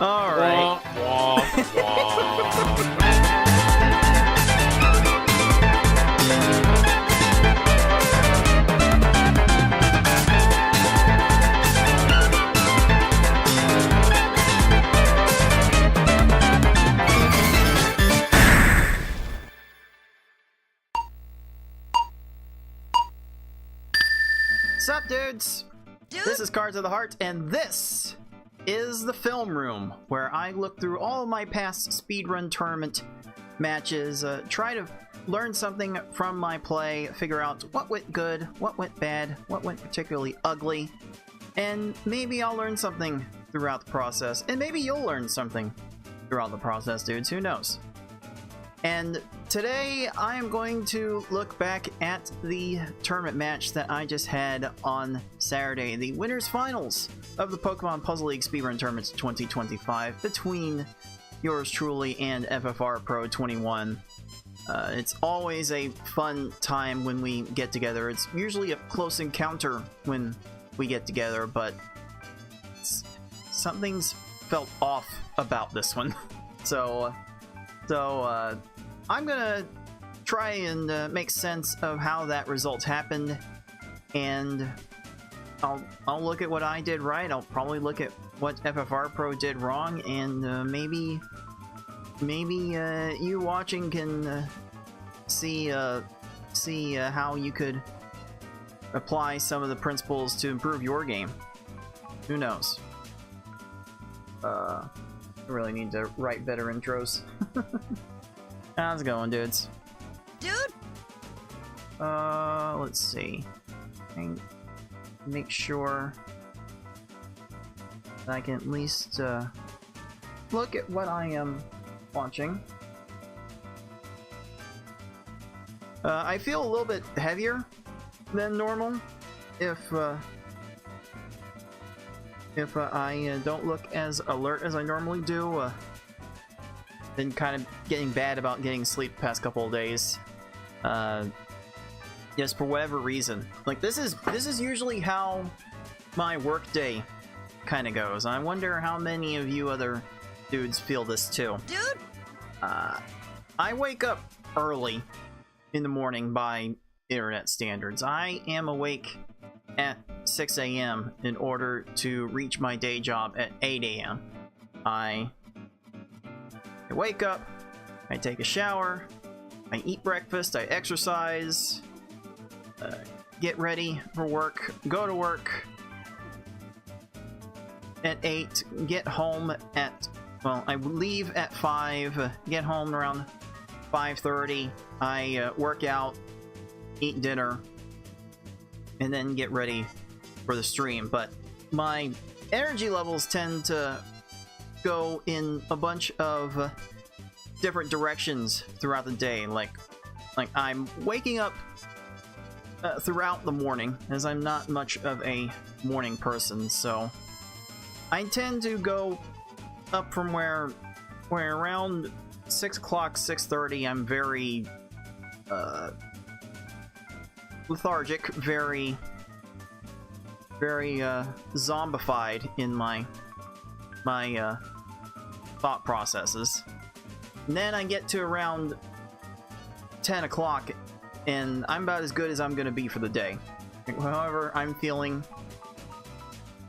All right. Sup, dudes? This is Cards of the Heart, and this is the film room, where I look through all of my past speedrun tournament matches, try to learn something from my play, figure out what went good, what went bad, what went particularly ugly, and maybe I'll learn something throughout the process, and maybe you'll learn something throughout the process, dudes, who knows? And today I am going to look back at the tournament match that I just had on Saturday, the winners finals of the Pokemon Puzzle League Speedrun Tournaments 2025 between yours truly and FFR Pro 21. It's always a fun time when we get together. It's usually a close encounter when we get together, but something's felt off about this one. So I'm gonna try and make sense of how that result happened, and I'll look at what I did right. I'll probably look at what FFR Pro did wrong, and maybe you watching can see how you could apply some of the principles to improve your game. Who knows? I really need to write better intros. How's it going, dudes? Dude! Let's see. Make sure that I can at least look at what I am watching. I feel a little bit heavier than normal if I don't look as alert as I normally do. Been kind of getting bad about getting sleep the past couple of days. Just for whatever reason. Like this is usually how my work day kind of goes. I wonder how many of you other dudes feel this too. Dude! I wake up early in the morning by internet standards. I am awake at 6 a.m. in order to reach my day job at 8 a.m. I wake up, I take a shower, I eat breakfast, I exercise, get ready for work, go to work at 8, get home at, well, I leave at 5, get home around 5:30, I work out, eat dinner, and then get ready for the stream. But my energy levels tend to go in a bunch of different directions throughout the day. Like I'm waking up throughout the morning, as I'm not much of a morning person, so I tend to go up from where around 6 o'clock, 6:30, I'm very lethargic, very zombified in my thought processes. And then I get to around 10 o'clock and I'm about as good as I'm gonna be for the day. However I'm feeling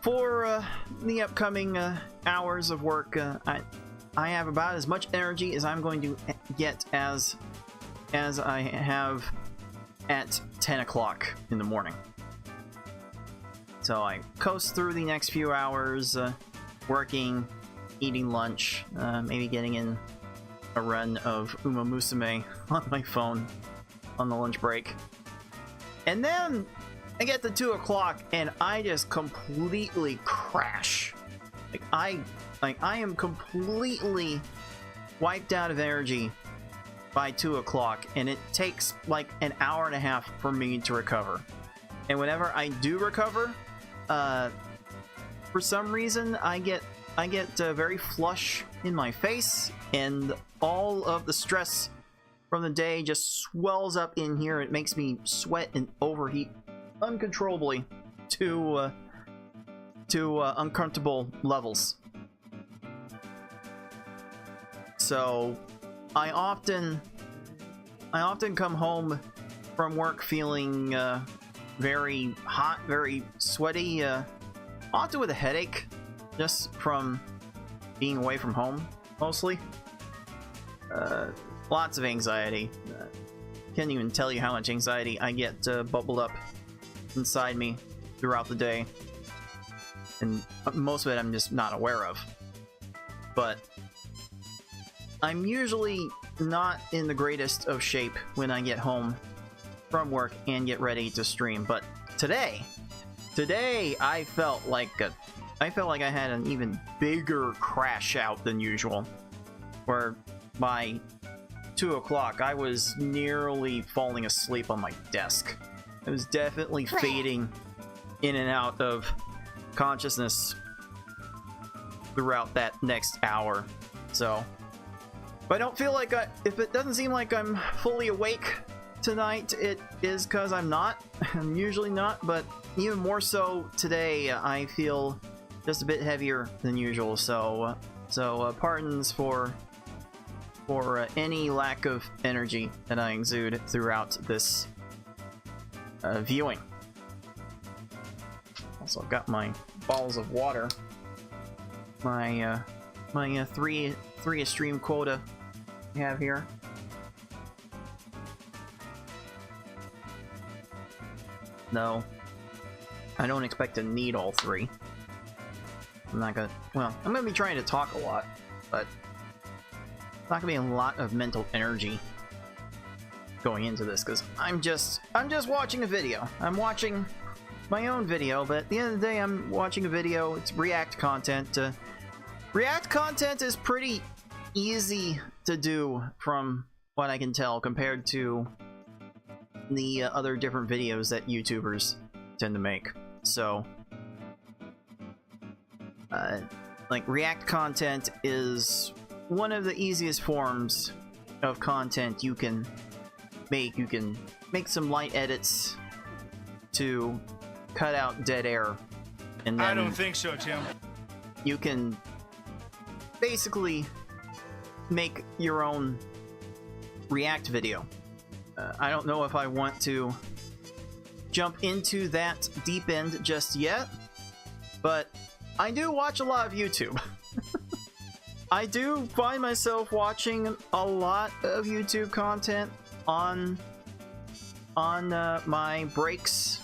for the upcoming hours of work, I have about as much energy as I'm going to get as I have at 10 o'clock in the morning. So I coast through the next few hours, working, eating lunch, maybe getting in a run of Uma Musume on my phone on the lunch break. And then I get to 2 o'clock and I just completely crash. I am completely wiped out of energy by 2 o'clock, and it takes like an hour and a half for me to recover. And whenever I do recover, for some reason I get very flush in my face, and all of the stress from the day just swells up in here. It makes me sweat and overheat uncontrollably to uncomfortable levels. So I often come home from work feeling very hot, very sweaty, often with a headache, just from being away from home, mostly. Lots of anxiety. Can't even tell you how much anxiety I get bubbled up inside me throughout the day. And most of it I'm just not aware of. But I'm usually not in the greatest of shape when I get home from work and get ready to stream. But today I felt like I had an even bigger crash out than usual, where by 2 o'clock I was nearly falling asleep on my desk. I was definitely fading in and out of consciousness throughout that next hour. So if I don't feel like if it doesn't seem like I'm fully awake tonight, it is because I'm not. I'm usually not, but even more so today, I feel just a bit heavier than usual. So pardons for for any lack of energy that I exude throughout this viewing. Also, I've got my bottles of water, my three stream quota I have here. No, I don't expect to need all 3. I'm not gonna. Well, I'm gonna be trying to talk a lot, but it's not gonna be a lot of mental energy going into this because I'm just watching a video. I'm watching my own video, but at the end of the day, I'm watching a video. It's React content. React content is pretty easy to do from what I can tell compared to the other different videos that YouTubers tend to make. So, like, React content is one of the easiest forms of content you can make. You can make some light edits to cut out dead air, and then I don't think so, Tim. You can basically make your own React video. I don't know if I want to jump into that deep end just yet, but I do watch a lot of YouTube. I do find myself watching a lot of YouTube content on my breaks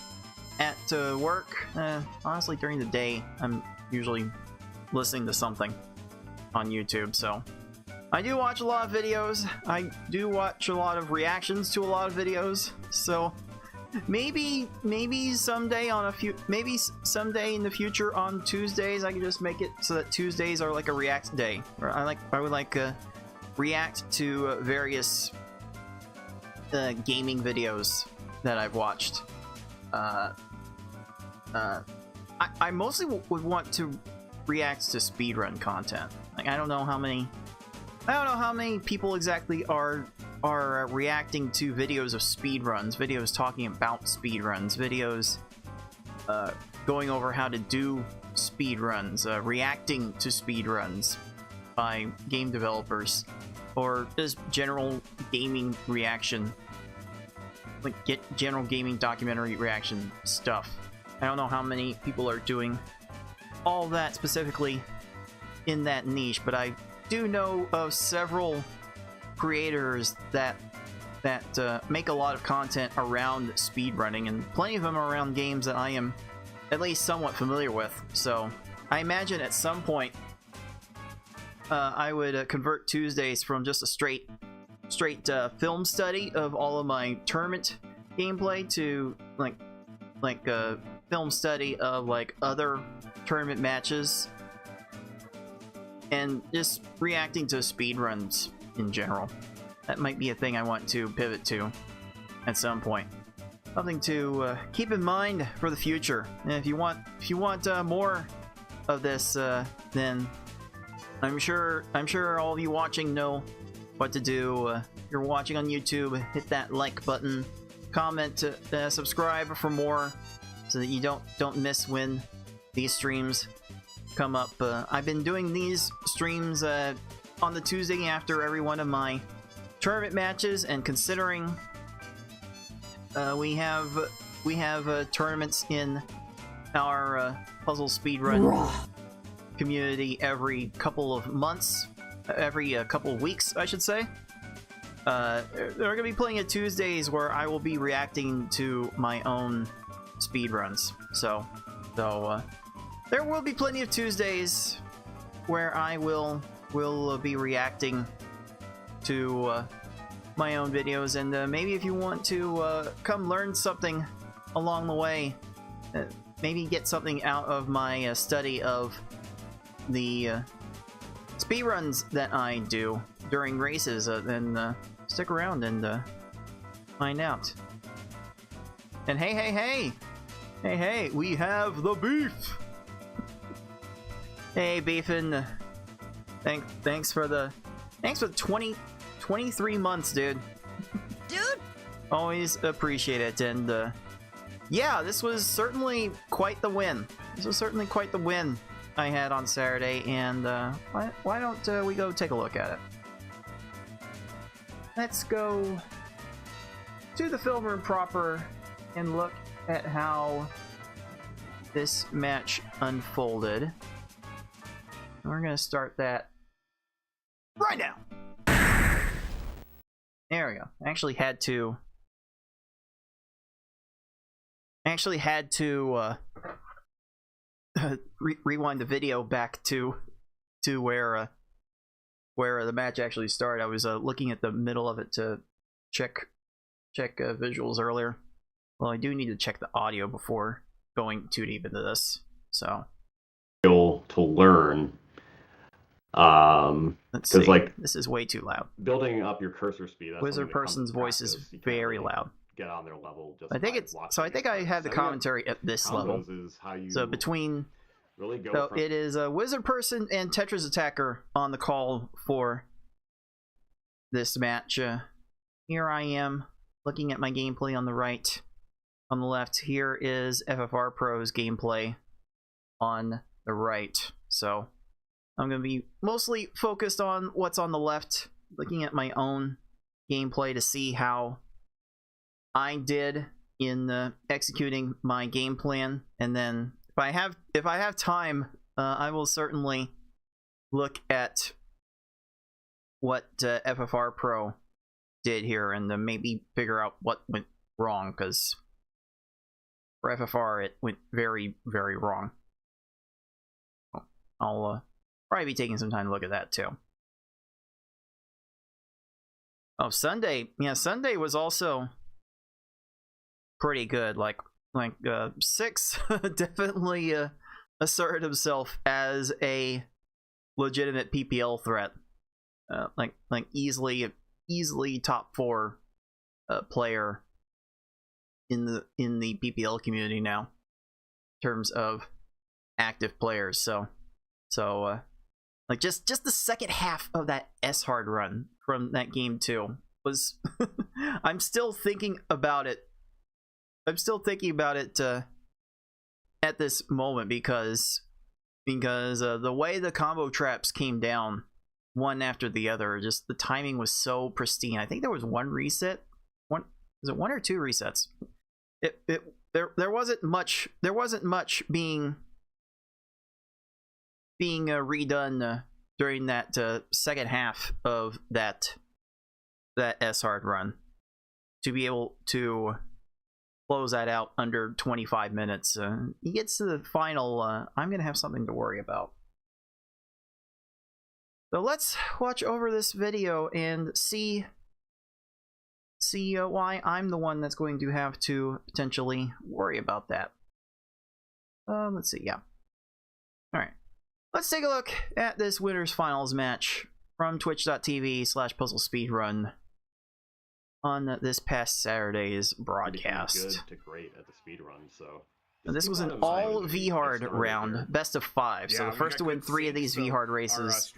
at work. Honestly, during the day, I'm usually listening to something on YouTube, so I do watch a lot of videos. I do watch a lot of reactions to a lot of videos, so maybe someday someday in the future on Tuesdays I can just make it so that Tuesdays are like a React day. Or I would like react to various gaming videos that I've watched. I mostly would want to react to speedrun content. Like, I don't know how many people exactly are reacting to videos of speedruns, videos talking about speedruns, videos going over how to do speedruns, reacting to speedruns by game developers, or just general gaming reaction, like general gaming documentary reaction stuff. I don't know how many people are doing all that specifically in that niche, but I do know of several creators that make a lot of content around speedrunning, and plenty of them are around games that I am at least somewhat familiar with. So I imagine at some point I would convert Tuesdays from just a straight film study of all of my tournament gameplay to like a film study of like other tournament matches, and just reacting to speedruns in general. That might be a thing I want to pivot to at some point. Something to keep in mind for the future. And if you want more of this, then I'm sure all of you watching know what to do. If you're watching on YouTube, hit that like button, comment, subscribe for more, so that you don't miss when these streams come up. I've been doing these streams on the Tuesday after every one of my tournament matches, and considering we have tournaments in our puzzle speedrun community every couple of months, every couple of weeks, I should say. There are going to be plenty of Tuesdays where I will be reacting to my own speedruns. So there will be plenty of Tuesdays where I will be reacting to my own videos, and maybe if you want to come learn something along the way, maybe get something out of my study of the speedruns that I do during races, then stick around and find out. And hey, we have the beef! Hey, Beefin', thanks for the 23 months, dude. Dude! Always appreciate it, and yeah, this was certainly quite the win. I had on Saturday, and why don't we go take a look at it? let's go to the film room proper and look at how this match unfolded. We're gonna start that right now. There we go. I actually had to rewind the video back to where the match actually started. I was looking at the middle of it to check visuals earlier. Well, I do need to check the audio before going too deep into this. So to learn. Let's see. Like, this is way too loud. Building up your cursor speed. That's Wizard person's voice is very loud. Get on their level. Just I think it's so. I think I have the commentary at this level. So between, really go so it is a Wizard person and Tetris Attacker on the call for this match. Here I am looking at my gameplay on the right. On the left, here is FFR Pro's gameplay on the right. So I'm going to be mostly focused on what's on the left, looking at my own gameplay to see how I did in executing my game plan, and then if I have time, I will certainly look at what FFR Pro did here and maybe figure out what went wrong, because for FFR it went very, very wrong. I'll probably be taking some time to look at that too. Oh, Sunday, yeah, Sunday was also pretty good. Like Six definitely asserted himself as a legitimate PPL threat. Like easily top 4 player in the PPL community now in terms of active players. So like just the second half of that S-Hard run from that game too was I'm still thinking about it. At this moment because the way the combo traps came down one after the other, just the timing was so pristine. I think there was one reset. Was it 1 or 2 resets? There wasn't much being redone during that second half of that S-Hard run to be able to close that out under 25 minutes. He gets to the final, I'm gonna have something to worry about. So let's watch over this video and see why I'm the one that's going to have to potentially worry about that. Let's see, yeah. Alright. Let's take a look at this winners finals match from twitch.tv/puzzlespeedrun on this past Saturday's broadcast. Good to great at the speedrun, so. And this was an all V-Hard round, best of 5. Yeah, so the first to win 3 of these V-Hard races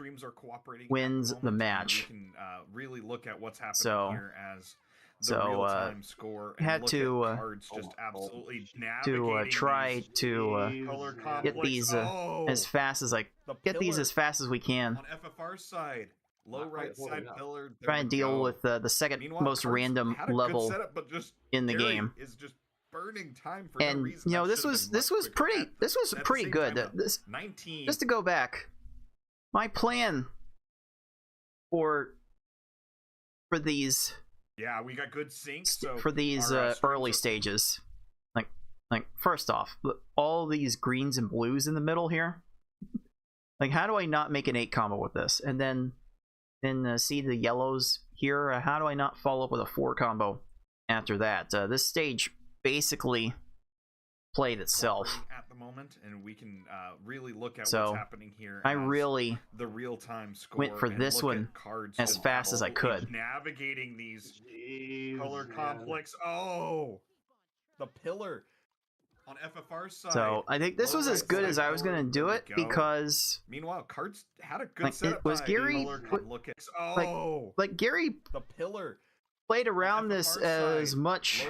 wins the match. We can really look at what's happening here as the real-time score. Had to try to get these as fast as we can. On FFR side. Low right side pillar. Try and deal with the second most random level in the game. Is just burning time for and no reason. You know, this was pretty good. This 19. Just to go back, my plan for these. Yeah, we got good sync. So for these early stages, like first off, all these greens and blues in the middle here. Like, how do I not make an 8 combo with this? And then see the yellows here. How do I not follow up with a 4 combo after that? This stage basically played itself at the moment, and we can really look at what's happening here. I really the real-time score went for this one as fast as I could. Navigating these color complex. Oh, the pillar on FFR side. So I think this was as good as I was going to do it because. Meanwhile, Cards had a good setup. It was Gary. Like Gary. The pillar. Played around this as much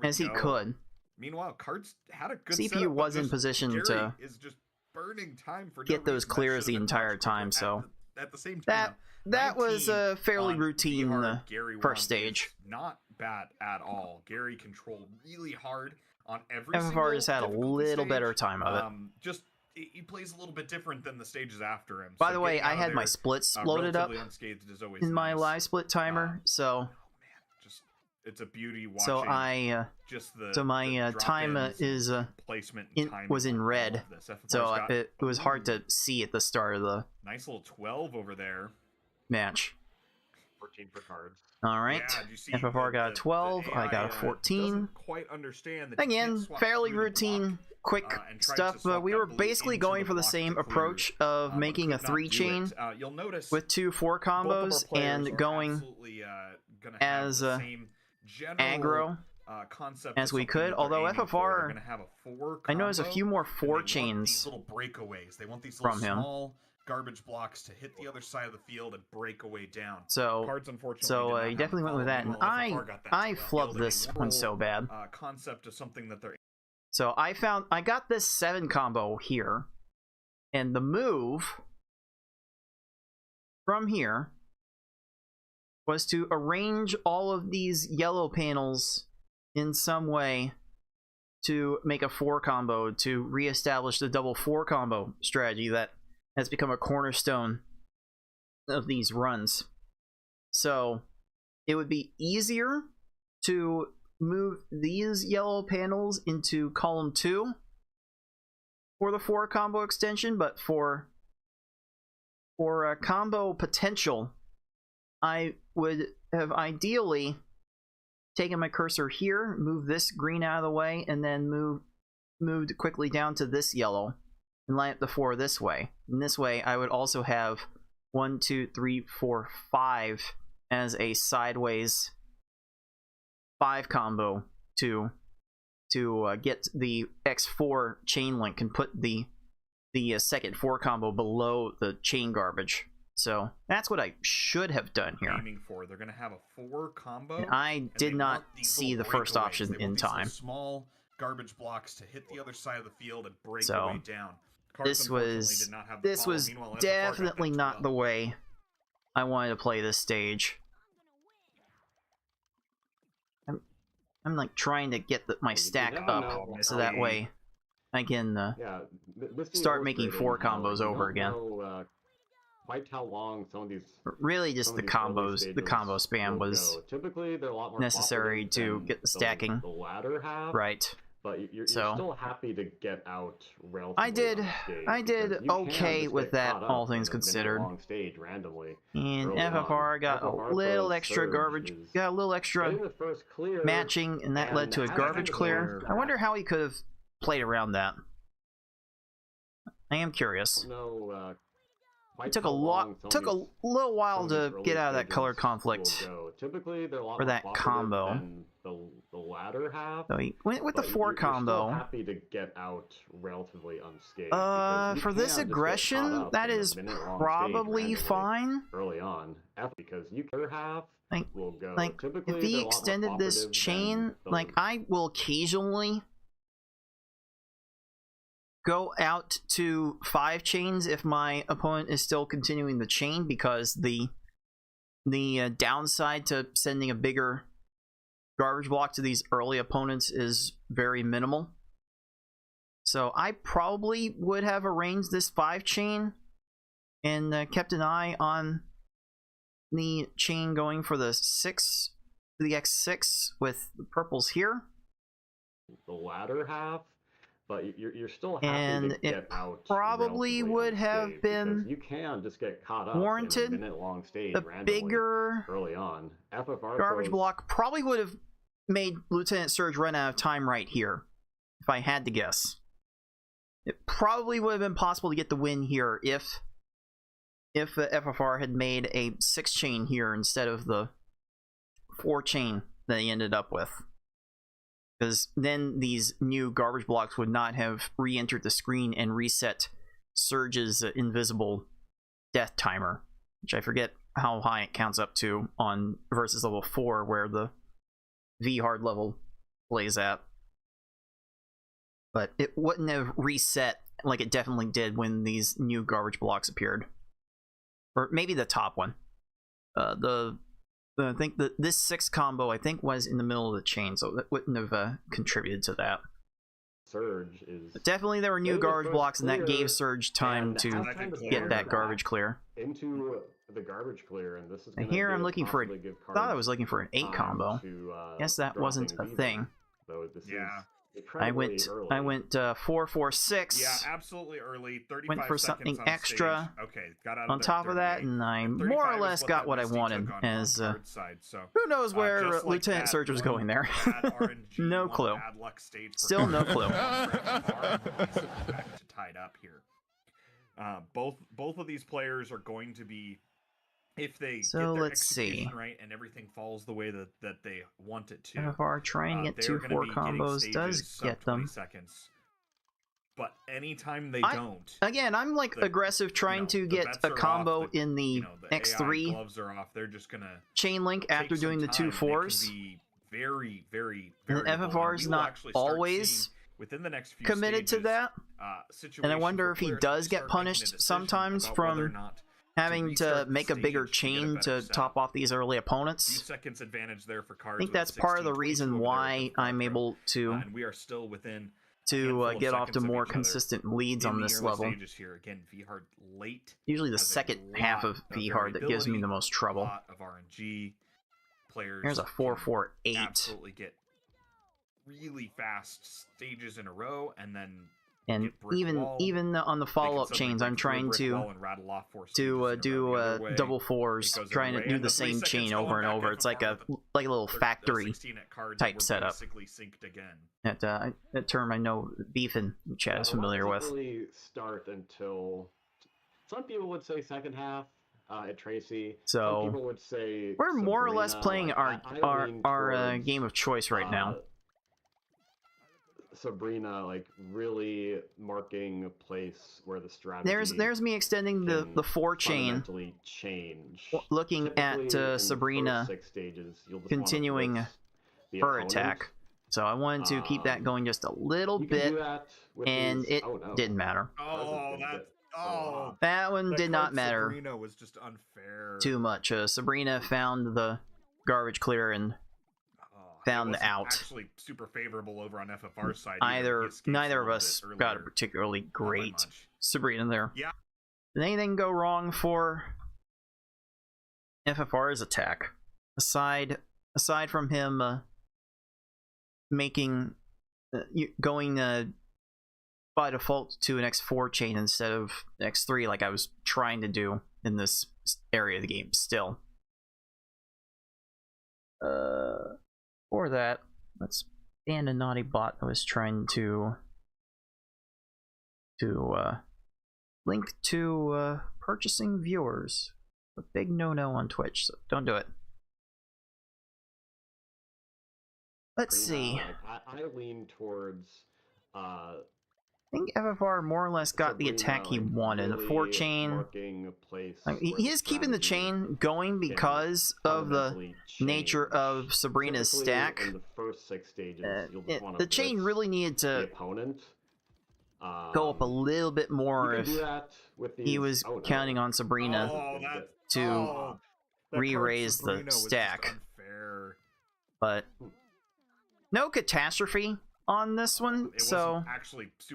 as he could. Meanwhile, Cards had a good CPU setup, was in position to is just burning time for get those clears the entire time. So at the same time, that was a fairly on routine V-Hard, Gary first won stage. Not bad at all. Gary controlled really hard on every FFR just had a little stage. better time of it. Just he plays a little bit different than the stages after him. By the way, I had my splits loaded up in my live split timer, so it's a beauty watching. So my time was in red, so it was hard to see at the start of the nice little 12 over there match. 14 for cards. All right, FFR got a 12. I got a 14. Quite understand again, fairly routine, quick stuff. We were basically going for the same approach of making a 3-chain with 2 4 combos and going as aggro as we could. Although FFR, I noticed a few more 4 chains little breakaways. They want these from him. Small garbage blocks to hit the other side of the field and break away down. So, he definitely went with that, and I flubbed this one so bad. Concept of something that they're. So I got this 7 combo here, and the move from here was to arrange all of these yellow panels in some way to make a 4 combo to reestablish the double 4 combo strategy that has become a cornerstone of these runs. So it would be easier to move these yellow panels into column 2 for the 4 combo extension, but for a combo potential, I would have ideally taken my cursor here, move this green out of the way, and then moved quickly down to this yellow and line up the 4 this way. And this way I would also have 1, 2, 3, 4, 5 as a sideways 5 combo to get the X4 chain link and put the second 4 combo below the chain garbage. So that's what I should have done here. They're going to have a 4 combo. And I did not see the first option in time. Small garbage blocks to hit the other side of the field and break so away down. This was definitely not the way I wanted to play this stage. I'm like trying to get my stack up so that way I can start making 4 combos over again. Quite how long some of these really just the combo spam was necessary to get the stacking the latter half, right. But you're still happy to get out relatively I did okay with that, all things considered. Stage randomly. And FFR got a little extra garbage, got a little extra matching, and that led to a garbage clear. I wonder how he could have played around that. I am curious. It took a little while to get out of that color conflict for that combo. The latter half. So he went with the 4 combo. Happy to get out relatively unscathed. For this aggression, that is probably fine. Early on, because you have will go. Like if he extended this chain, like I will occasionally go out to 5 chains if my opponent is still continuing the chain, because the downside to sending a bigger garbage block to these early opponents is very minimal. So I probably would have arranged this 5 chain and kept an eye on the chain going for the X6 with the purples here. The latter half. But you're still happy and to get out. Probably would have been you can just get caught up warranted. In a minute-long stage the bigger early on. FFR garbage block probably would have made Lieutenant Surge run out of time right here, if I had to guess. It probably would have been possible to get the win here if the FFR had made a 6 chain here instead of the 4 chain that he ended up with. Because then these new garbage blocks would not have re-entered the screen and reset Surge's invisible death timer, which I forget how high it counts up to on versus level 4, where the V-hard level plays at. But it wouldn't have reset like it definitely did when these new garbage blocks appeared. or maybe the top one. I think that this 6 combo I think was in the middle of the chain, so that wouldn't have contributed to that. Surge is... But definitely there were new garbage blocks, and that gave Surge time to get that garbage clear. Into the garbage clear, and this is and here I'm looking for I thought I was looking for an 8 combo. Guess that wasn't a thing. So this is I went 4-4-6. Yeah, absolutely early. 35 went for something on extra okay, got out on top of that, and I more or less got what I wanted. As who knows where Lieutenant Surge was going there? No clue. Still no clue. Tied up here. Both of these players are going to be, if they get their execution right and everything falls the way that they want it to. FFR trying to get 2-4 combos does get them. Seconds. But anytime they don't, again, I'm like aggressive trying to get a combo in the X3 gloves are off. They're just gonna chain link after doing the 2-4s. Very, very, and FFR is not always within the next few committed stages, to that. And I wonder if he does get punished sometimes from having to make a bigger chain to top off these early opponents. Seconds advantage there for cards. I think that's part of the reason why I'm able to and we are still within get off to more consistent leads on this level. Here. Again, V-Hard late. Usually the second half of V-Hard that gives me the most trouble. Of RNG players. Here's a 4-4-8. Absolutely get really fast stages in a row, and then even on the follow-up chains, I'm trying to do double 4s, trying to do the same chain over and over. It's like a little factory type setup. That term I know Beef in chat is familiar with. Doesn't really start until some people would say second half at Tracy. So some people would say we're more or less Sabrina. playing our game of choice right now. Sabrina, like, really marking a place where the strategy there's me extending the 4 chain, looking at Sabrina continuing her attack. So I wanted to keep that going just a little bit, and it didn't matter. That one did not matter. Sabrina was just unfair. Too much. Sabrina found the garbage clear and found the out. Actually, super favorable over on FFR's side. Neither of us got a particularly great Sabrina there. Yeah. Did anything go wrong for FFR's attack aside from him going by default to an X4 chain instead of X3 like I was trying to do in this area of the game still? For that, let's ban a naughty bot that was trying to link to purchasing viewers. A big no-no on Twitch, so don't do it. Let's see. I lean towards I think FFR more or less got the attack he wanted. The 4 chain. He is keeping the chain going because of the nature of Sabrina's stack. The chain really needed to go up a little bit more if he was counting on Sabrina to re-raise the stack. But no catastrophe on this one, so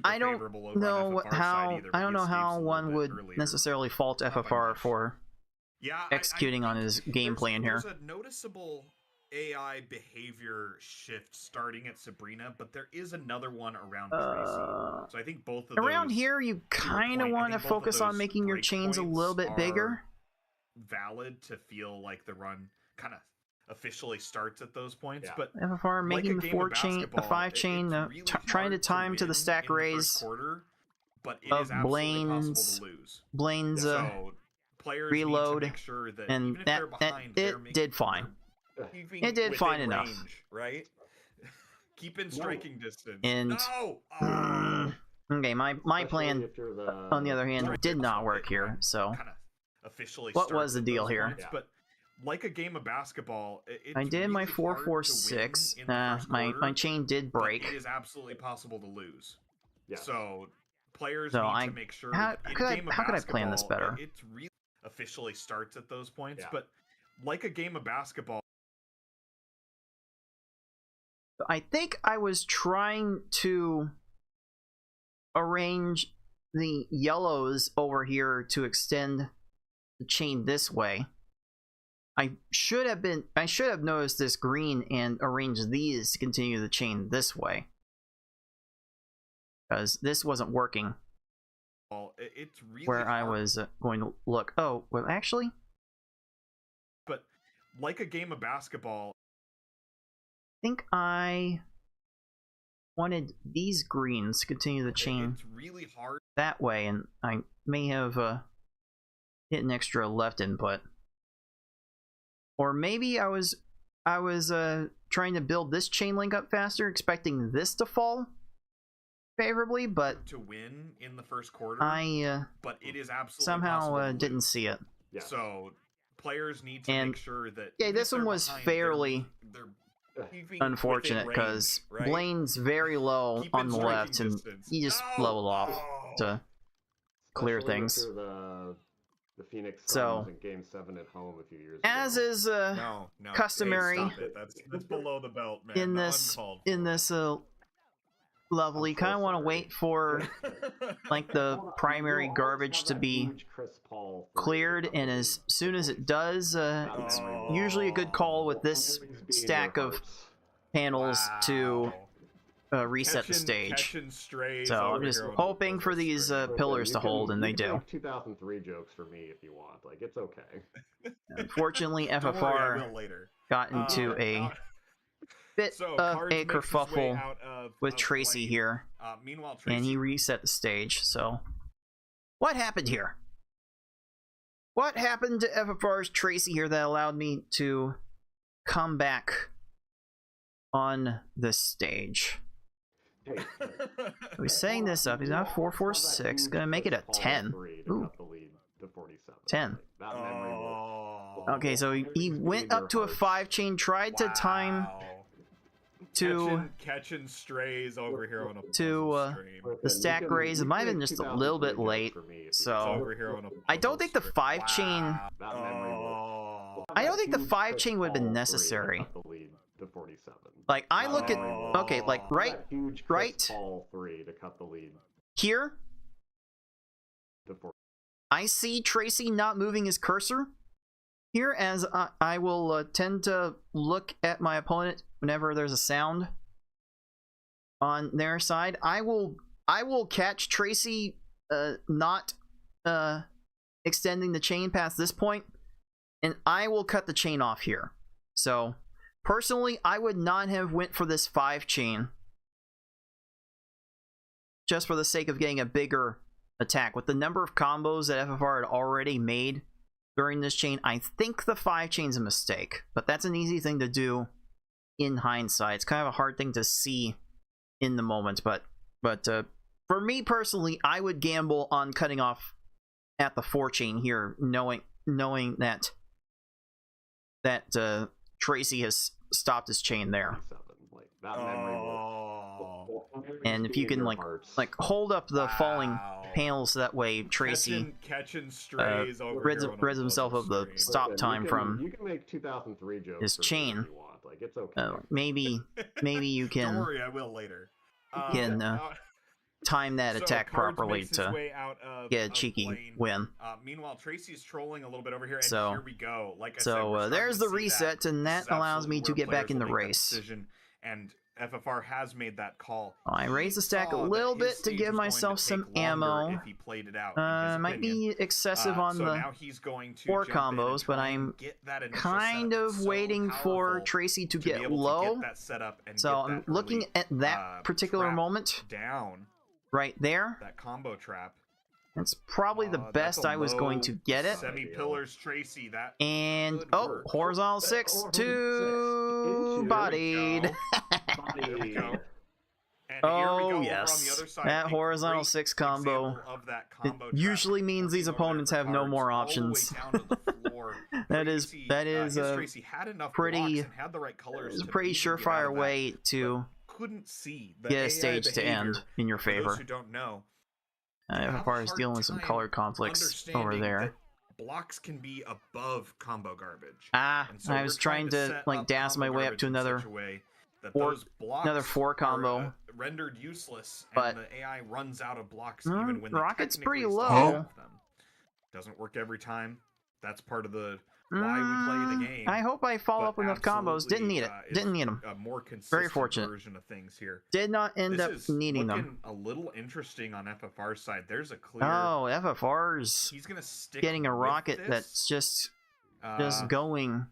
I don't know how one would necessarily fault FFR for executing on his game plan here. There's a noticeable AI behavior shift starting at Sabrina, but there is another one around Tracy. So I think both of around here you kind of want to focus on making your chains a little bit bigger. Valid to feel like the run kind of officially starts at those points, but FFR making the 4 chain, the 5 chain, really trying to time to the stack raise of Blaine's reload, and it did fine. It did fine enough, right? Keep in striking distance. And okay, my plan, on the other hand, did not work here. So, what was the deal here? But like a game of basketball, I did my 4-4-6. My chain did break. It is absolutely possible to lose. So players need to make sure. How could I plan this better? officially starts at those points. Yeah. But like a game of basketball, I think I was trying to arrange the yellows over here to extend the chain this way. I should have noticed this green and arranged these to continue the chain this way, because this wasn't working it's really where I hard. was going to look. Oh, well, actually, But like a game of basketball, I think I wanted these greens to continue the chain it's really hard. that way, and I may have hit an extra left input. Or maybe I was trying to build this chain link up faster, expecting this to fall favorably, but To win in the first quarter, but it is absolutely somehow didn't see it. Yeah. So players need to And, make sure that yeah, if this one they're was behind, fairly they're keeping unfortunate, within because range, right? Blaine's very low Keep on in the striking left, and distance. he just No! leveled off Oh! to clear Especially things. after the Phoenix So, Suns in Game 7 at home a few years as ago. is No, customary Hey, stop it. That's below the belt, man. in Not this uncalled for. level, you kind of want to wait for like the primary garbage to be cleared, and as soon as it does, it's usually a good call with this stack of panels to reset the stage. Catching strays So I'm over just here on hoping the for these pillars to hold, and they you can do. make 2003 jokes for me if you want. Like, it's okay. Unfortunately, Don't worry, I FFR will later. got into a bit So of Cards a makes his way kerfuffle out of with Tracy Blaine. here, Meanwhile, Tracy, and he reset the stage. So what happened here? What happened to FFR's Tracy here that allowed me to come back on this stage? Hey, He's setting this up. He's got a 4-4-6. Gonna make it a 10. Ooh, 10. Okay, so he went up to a 5-chain, tried to time to catching strays over here on a the stack raise. It might have been just a little bit late, so over here on a I don't think the 5-chain. Wow. I don't think the 5-chain would have been necessary. Like, I look at, okay, like right here, I see Tracy not moving his cursor here, as I will tend to look at my opponent whenever there's a sound on their side. I will catch Tracy not extending the chain past this point, and I will cut the chain off here. So personally, I would not have went for this 5-chain just for the sake of getting a bigger attack. With the number of combos that FFR had already made during this chain, I think the 5-chain's a mistake, but that's an easy thing to do in hindsight. It's kind of a hard thing to see in the moment, but for me personally, I would gamble on cutting off at the 4-chain here, knowing that Tracy has stopped his chain there. And if you can like hold up the falling panels, so that way Tracy catching strays rids himself of the stop time from you can make 2003 jokes his chain. if you want. Like, it's okay. Maybe you can. Don't worry, I will later. Time that attack Cards properly makes his to way out of, get a cheeky Blaine. win. Meanwhile, Tracy's trolling a little bit over here, and So- here we go. Like I said, we're starting there's to the see reset, and This that is allows me absolutely to where get back players in the will make that race. decision, and FFR has made that call. I raised the stack a Saw that little his bit to stage give was going myself to some take longer ammo. If he played it out, in his Might opinion. be excessive on So the now he's going to 4 jump in and combos, but try and I'm get that initial kind setup. of It's so waiting for powerful Tracy to be get able to low. get that set up and So get I'm that looking early, at that particular trap moment down, right there. that combo trap. That's probably the That's best a I was going low to get it. Semi-pillars Tracy, that And could oh, work. horizontal 6 to bodied. There we go. And here we Oh go, yes, over on the other side, that a horizontal great 6 combo. example of that It combo trap usually means these working over opponents there have for no Cards, more all the way options. down to the floor. That is his Tracy had enough pretty- blocks and had the right colors It's a to pretty maybe get out surefire of that, way to but couldn't see the get a AI stage to end behavior. in your For those favor. who don't know, FFR is dealing with some color conflicts over there. blocks can be above combo garbage. So I was trying to like dazzle my way up to another another 4 combo. Are, rendered useless, but and the AI runs out of blocks even when Rocket's pretty still low. have them. Doesn't work every time. That's part of the why we play the game. I hope I follow up with enough combos. Didn't need it. Didn't need them. A more consistent Very fortunate version of things here. Did not end up needing them. A little interesting on FFR's side. There's a clear. Oh, FFR's. He's gonna stick getting a rocket this. That's just going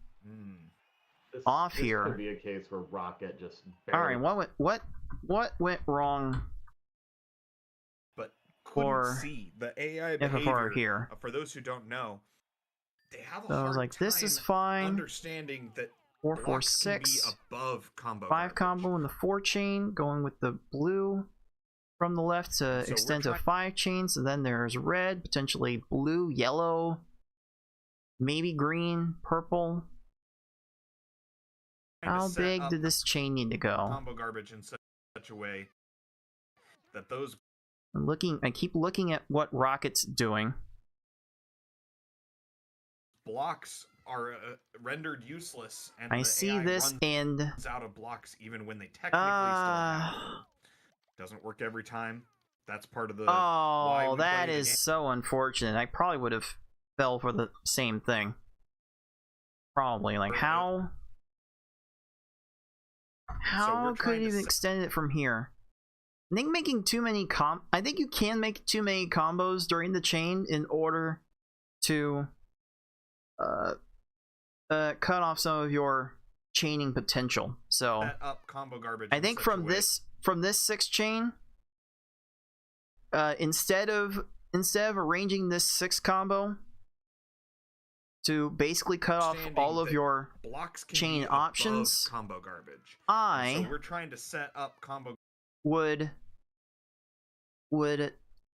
off here. This could be a case where Rocket just. All right, what went wrong? But couldn't see the AI behavior FFR here. For those who don't know, they have a so hard I was like, time this is fine. Understanding that 4 4 6 above combo 5 combo in the 4 chain, going with the blue from the left to extend to 5 chains, and then there's red, potentially blue, yellow, maybe green, purple. How big did this chain need to go? Combo garbage in such a way that those. I keep looking at what Rocket's doing. Blocks are rendered useless, and I see this and out of blocks even when they technically still have them. Doesn't work every time. That's part of the. Oh, that is so unfortunate. I probably would have fell for the same thing. Probably like how could you have extended it from here? I think making too many I think you can make too many combos during the chain in order to cut off some of your chaining potential. So set up combo garbage I think from this 6 chain, instead of arranging this 6 combo to basically cut off all of your chain options, combo garbage. So we're trying to set up combo. Would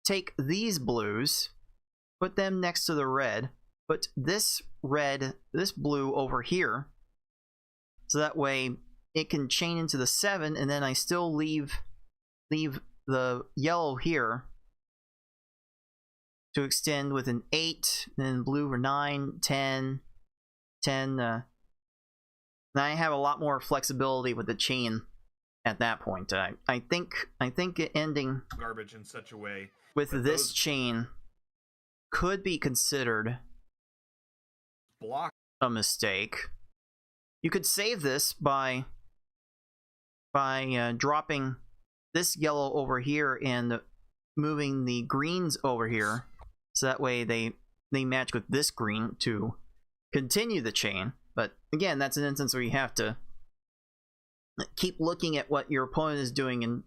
take these blues, put them next to the red, put this blue over here, so that way it can chain into the 7, and then I still leave the yellow here to extend with an 8, and then blue for 9, 10. Then I have a lot more flexibility with the chain at that point. I think ending garbage in such a way with this chain could be considered a mistake. You could save this by dropping this yellow over here and moving the greens over here, so that way they match with this green to continue the chain. But again, that's an instance where you have to keep looking at what your opponent is doing and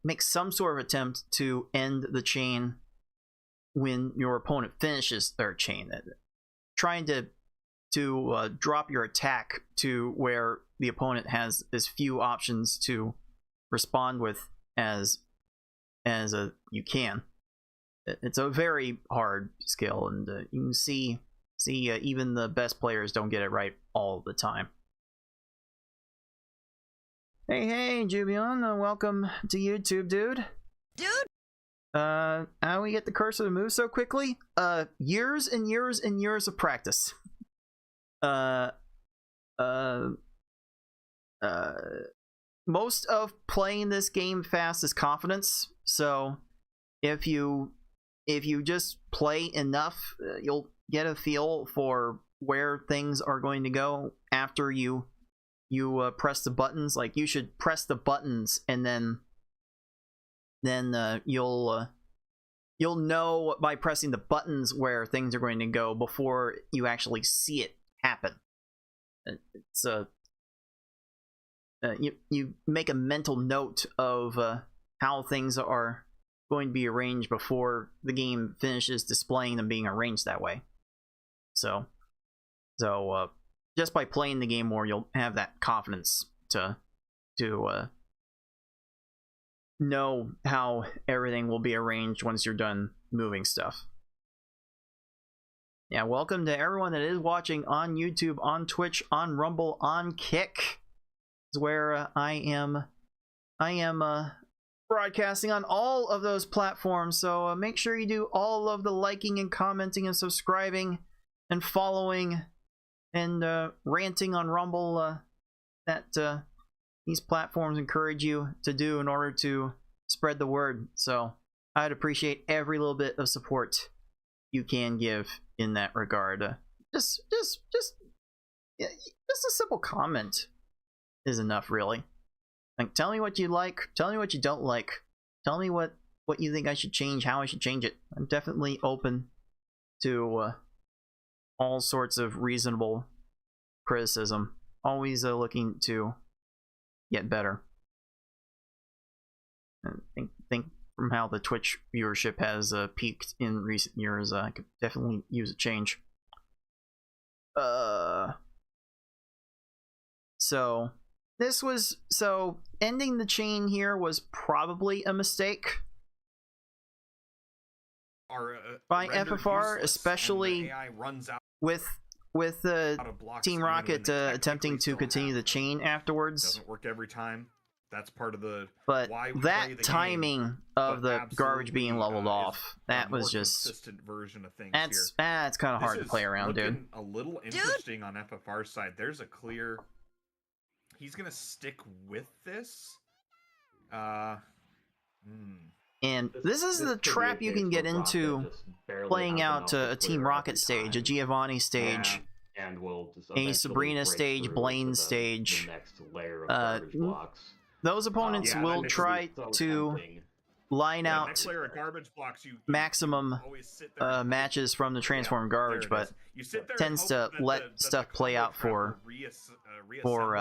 make some sort of attempt to end the chain when your opponent finishes their chain. Trying to drop your attack to where the opponent has as few options to respond with as you can. It's a very hard skill, and you can see even the best players don't get it right all the time. Hey, Jubion, welcome to YouTube, dude. How we get the cursor to move so quickly? Years and years and years of practice. Most of playing this game fast is confidence. So if you just play enough, you'll get a feel for where things are going to go after you press the buttons. Like, you should press the buttons, and then you'll know by pressing the buttons where things are going to go before you actually see it happen. It's you make a mental note of how things are going to be arranged before the game finishes displaying them being arranged that way. So just by playing the game more, you'll have that confidence to know how everything will be arranged once you're done moving stuff. Yeah, welcome to everyone that is watching on YouTube, on Twitch, on Rumble, on Kick. Is where I am broadcasting on all of those platforms, so make sure you do all of the liking and commenting and subscribing and following and ranting on Rumble that these platforms encourage you to do in order to spread the word. So I'd appreciate every little bit of support you can give in that regard. Just a simple comment is enough, really. Like, tell me what you like, tell me what you don't like, tell me what you think I should change, how I should change it. I'm definitely open to all sorts of reasonable criticism. Always looking to get better. I think from how the Twitch viewership has peaked in recent years, I could definitely use a change. So ending the chain here was probably a mistake by FFR, especially with Team Rocket attempting to continue the chain afterwards. Doesn't work every time. That's part of the that timing of the garbage being leveled off, that was just consistent version of things. That's kind of hard to play around, dude. A little interesting on FFR's side. There's a clear. He's gonna stick with this. And this is the trap you can get into playing out a Team Rocket stage, a Giovanni stage, a Sabrina stage, Blaine stage. Those opponents will try to line out maximum matches from the transform garbage, but tends to let stuff play out for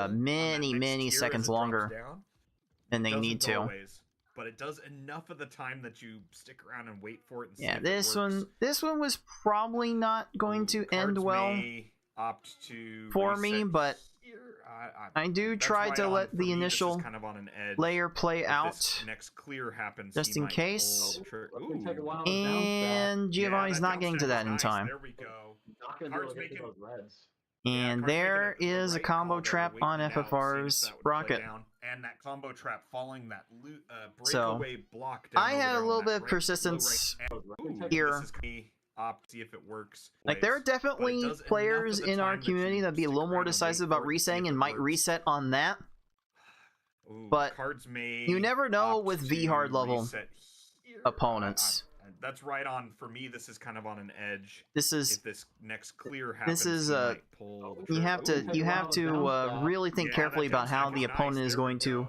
many seconds longer than they need to. But it does enough of the time that you stick around and wait for it. And yeah, this one was probably not going to end well for me, but I do try to let the initial layer play out just in case. And Giovanni's not getting to that in time. There we go. And there is a combo trap on FFR's Rocket. And that combo trap following that breakaway block down. I had a little bit of persistence here. See if it works. Like, there are definitely players in our community that'd be a little more decisive about resetting and might reset on that. But you never know with V-hard level opponents. That's right on. For me, this is kind of on an edge. This is if this next clear happens. This is you have to really think carefully about how the opponent is going to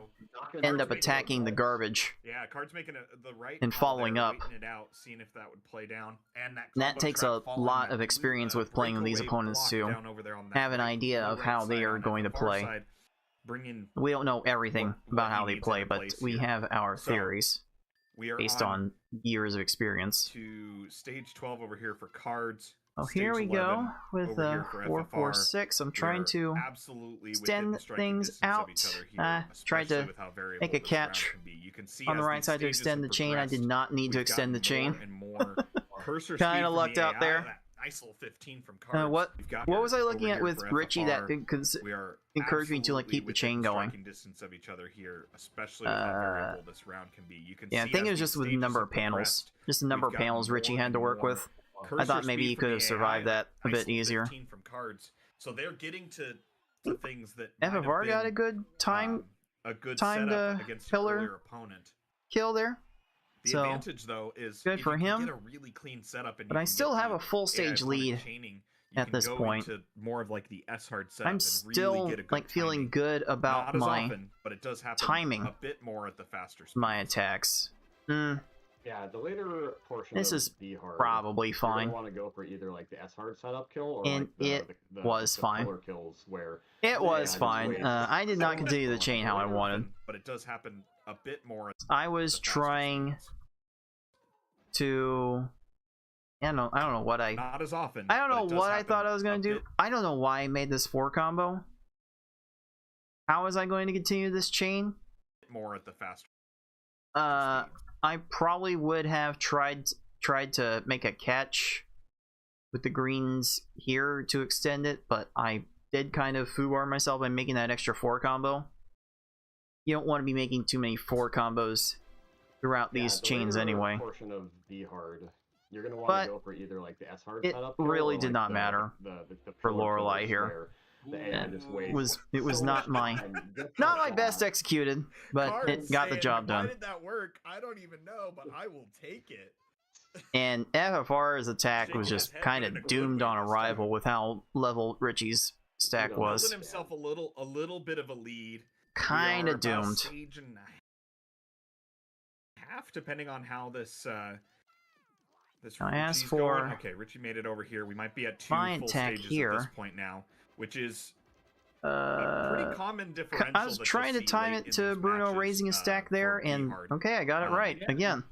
end up attacking the garbage. Yeah, Card's making the right and following up. It out, seeing if that would play down. And that takes a lot of experience with playing with these opponents to have an idea of how they are going to play. We don't know everything about how they play, but we have our theories. We are based on years of experience. To stage 12 over here for Cards. Oh, here we go with 446. I'm trying to extend things out. Tried to make a catch on the right side to extend the chain. I did not need to extend the chain. Kind of lucked out there. Nice little 15 from Cards. What was I looking at with Richie that encouraged me to like keep the chain going? Distance of each other here, especially with how variable this round can be. You can yeah, I think it was just with the number of panels. Just the number of panels Richie had to work with. I thought maybe he could have survived that a bit easier. From Cards. So they're getting to things that FFR got a good time to pillar opponent kill there. The advantage, though, is good for him. Get a really clean setup, and but I still have a full stage lead at this point. More of like the S-hard setup. I'm still like feeling good about my but it does timing a bit more at the faster speed. My attacks. Yeah, the later portion this is probably fine. You want to go for either like the S-hard setup kill or and like the was fine. Kills where it was fine. I did not continue the chain how I wanted. But it does happen a bit more. I was trying to. I don't know what I. Not as often. I don't know what I thought I was gonna do. I don't know why I made this 4 combo. How was I going to continue this chain? More at the faster. I probably would have tried to make a catch with the greens here to extend it, but I did kind of foobar myself by making that extra 4 combo. You don't want to be making too many 4 combos throughout these chains anyway. Portion of the hard, you're gonna want to go for either like the S hard setup. It really did not matter for Lorelei here. It was not my best executed, but it got the job done. Why did that work? I don't even know, but I will take it. And FFR's attack was just kind of doomed on arrival with how level Richie's stack was. Building himself a little bit of a lead. Kind of doomed. A stage and a half, depending on how this as for going. Okay, Richie made it over here. We might be at 2 full stages here at this point now, which is a pretty common differential. I was trying to time it to Bruno matches, raising a stack there, and okay, I got it right again.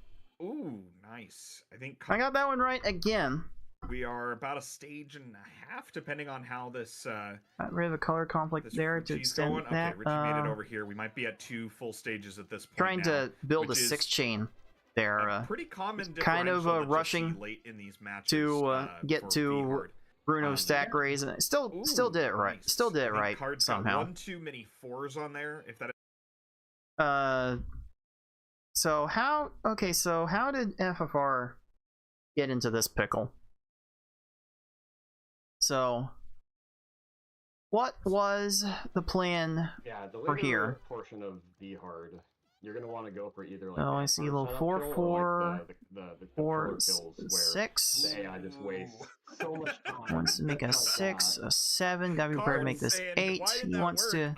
Ooh, nice. I got that one right again. We are about a stage and a half, depending on how this. Got rid of a color conflict there to extend that. Okay, Richie made it over here. We might be at 2 full stages at this point. Trying to build a 6 chain there. Pretty common kind of rushing late in these matches, to get to Bruno's stack raise, and still did it right. Still did it right somehow. One too many 4s on there. If that. So how did FFR get into this pickle? So, what was the plan for here? Portion of the hard, you're gonna want to go for either. Like I see a little 4-4, like 4, 6. The AI just wastes so much time. Wants to make a 6, a 7. Gotta be prepared to make this 8. He wants to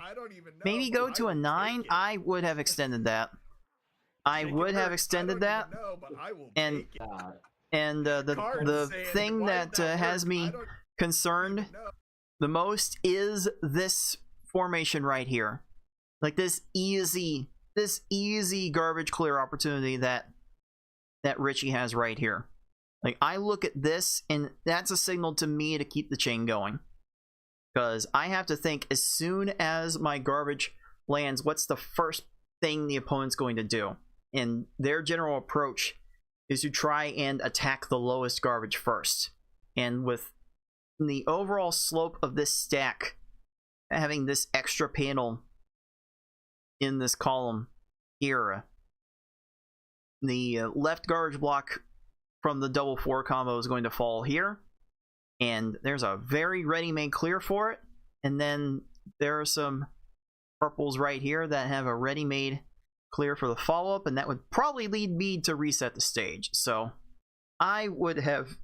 maybe go to a 9. I would have extended that. I would have extended that, and the thing that has me concerned the most is this formation right here, like this easy garbage clear opportunity that Richie has right here. Like, I look at this and that's a signal to me to keep the chain going, because I have to think, as soon as my garbage lands, what's the first thing the opponent's going to do? And their general approach is to try and attack the lowest garbage first. And with the overall slope of this stack, having this extra panel in this column here, the left garbage block from the double 4 combo is going to fall here, and there's a very ready-made clear for it. And then there are some purples right here that have a ready-made clear for the follow-up, and that would probably lead me to reset the stage. So I would have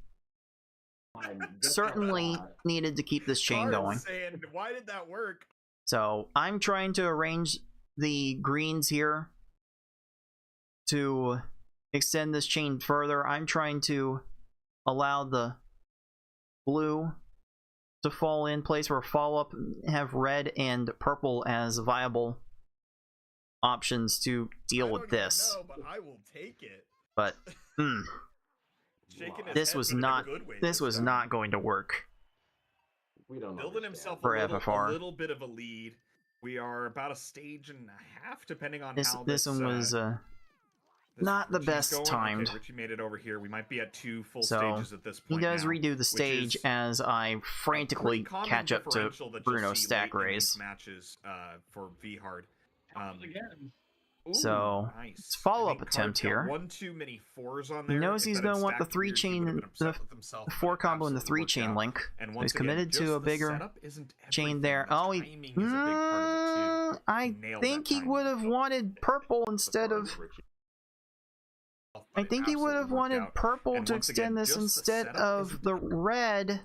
certainly needed to keep this chain going. Why did that work? So I'm trying to arrange the greens here to extend this chain further. I'm trying to allow the blue to fall in place for a follow-up, have red and purple as viable options to deal with this. Know, but I will take it. But this was not going to work. Building himself for a FFR. little bit of a lead. We are about a stage and a half, depending on how this one was not the best timed. Okay, Richie made it over here. We might be at 2 full stages at this point. He does now, redo the stage as I frantically catch up to Bruno's stack raise. Matches for V hard. So nice. It's follow-up attempt here. One too many 4s on there. He knows he's going to want the 3 chain, the 4 combo and the 3 chain link. And so he's committed to a bigger chain there. Oh, I think he would have wanted purple instead of. I think he would have wanted purple to extend this instead of the red.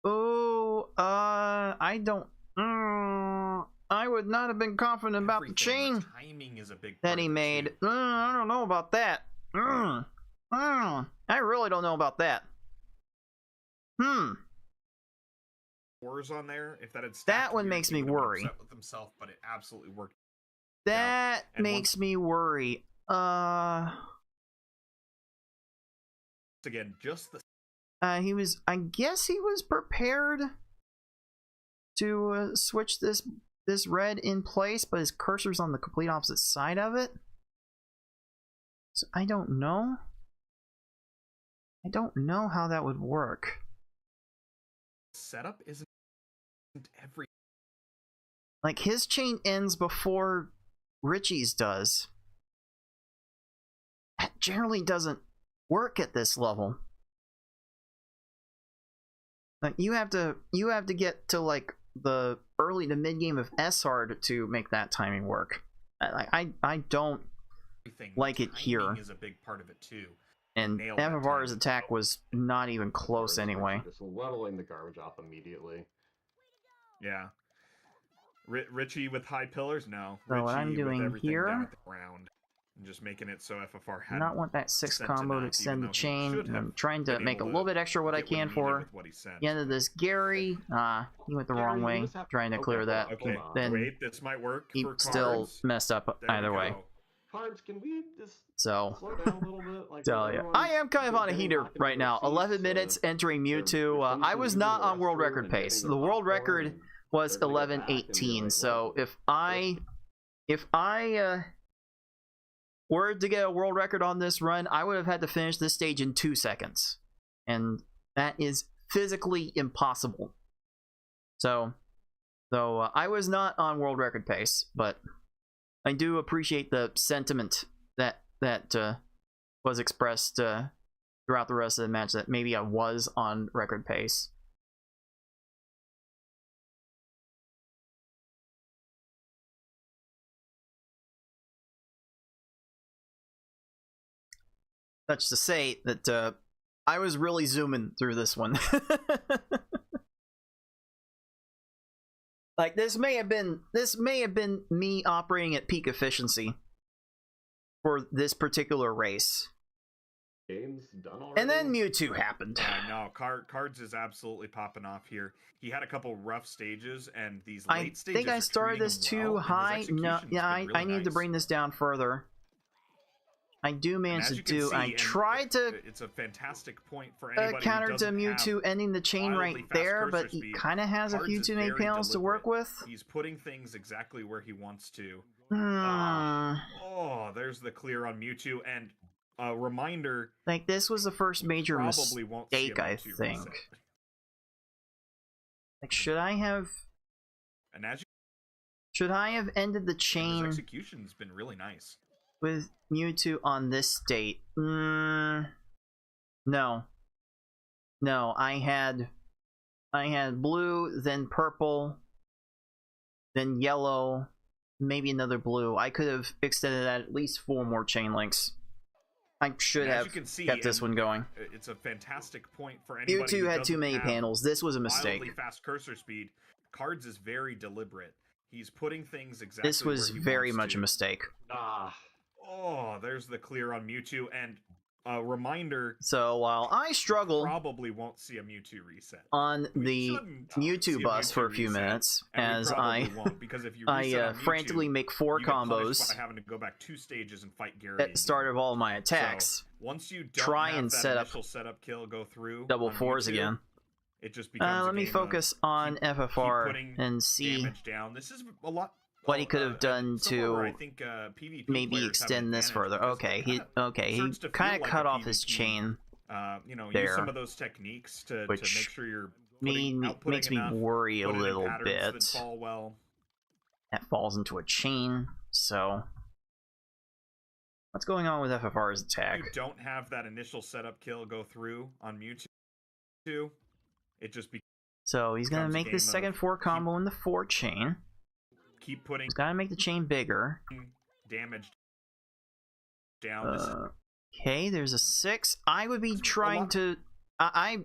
Oh, I don't. I would not have been confident about the chain that he made. I don't know about that. I really don't know about that. 4s on there. If that had that one makes me worry. With himself, but it absolutely worked. That makes me worry. Again, just the. He was. I guess he was prepared to switch this red in place, but his cursor's on the complete opposite side of it. So I don't know. I don't know how that would work. Setup isn't every. Like, his chain ends before Richie's does. generally doesn't work at this level. Like you have to get to like the early to mid game of S-Hard to make that timing work. I don't like it here. Is a big part of it too. And FFR's attack was not even close anyway. Just leveling the garbage off immediately. Yeah. Richie with high pillars? No. So Richie what I'm doing here, down at the ground and just making it so FFR had not want that 6 combo to extend the chain. And I'm trying to make a little bit extra what I can for the end of this Gary. He went the wrong way, trying to clear that. Okay, then wait, this might work. He for still cards. messed up either way. Cards, can we just So, slow down a little bit? Like, tell you, I am kind of on a heater right now. 11 minutes entering Mewtwo. I was not on world record pace. The world record was 11:18. So if I were to get a world record on this run, I would have had to finish this stage in 2 seconds, and that is physically impossible. So I was not on world record pace, but I do appreciate the sentiment that was expressed throughout the rest of the match, that maybe I was on record pace. Such to say that I was really zooming through this one. Like this may have been me operating at peak efficiency for this particular race. Game's done already? And then Mewtwo happened. No, Cards is absolutely popping off here. He had a couple rough stages, and these late stages. I think I started this too high. No, yeah, I need to bring this down further. I do manage to do. See, I tried to. It's a fantastic point for anybody counter to Mewtwo ending the chain right there, but he kind of has a few too many panels to work with. He's putting things exactly where he wants to. Oh, there's the clear on Mewtwo, and a reminder. Like this was the first major mistake, I think. Like, should I have? And as should I have ended the chain? His execution's been really nice. With Mewtwo on this state, no. I had blue, then purple, then yellow, maybe another blue. I could have extended that at least 4 more chain links. I should have kept this one going. It's a fantastic point for anybody. Mewtwo had too many panels. This was a mistake. Wildly fast cursor speed. Cards is very deliberate. He's putting things exactly. This was very much a mistake. Oh, there's the clear on Mewtwo, and a reminder. So while I struggle, probably won't see a Mewtwo reset on the Mewtwo bus for a few minutes, as I frantically make 4 combos by having to go back 2 stages and fight Gary at the start of all my attacks. So, once you try and set up setup kill go through double 4s again. It just becomes let me focus on FFR and see down. This is a lot. What he could have done to I think, PvP maybe extend this further. Okay, he kind of cut off his chain. You know, there, use some of those techniques to make sure you're makes me worry a little bit. That fall well. That falls into a chain. So what's going on with FFR's attack? You don't have that initial setup kill go through on Mewtwo. It just so he's gonna make this second 4 combo in the 4 chain. Keep putting. He's gotta make the chain bigger. Damage down. Okay, there's a 6. I would be trying to. I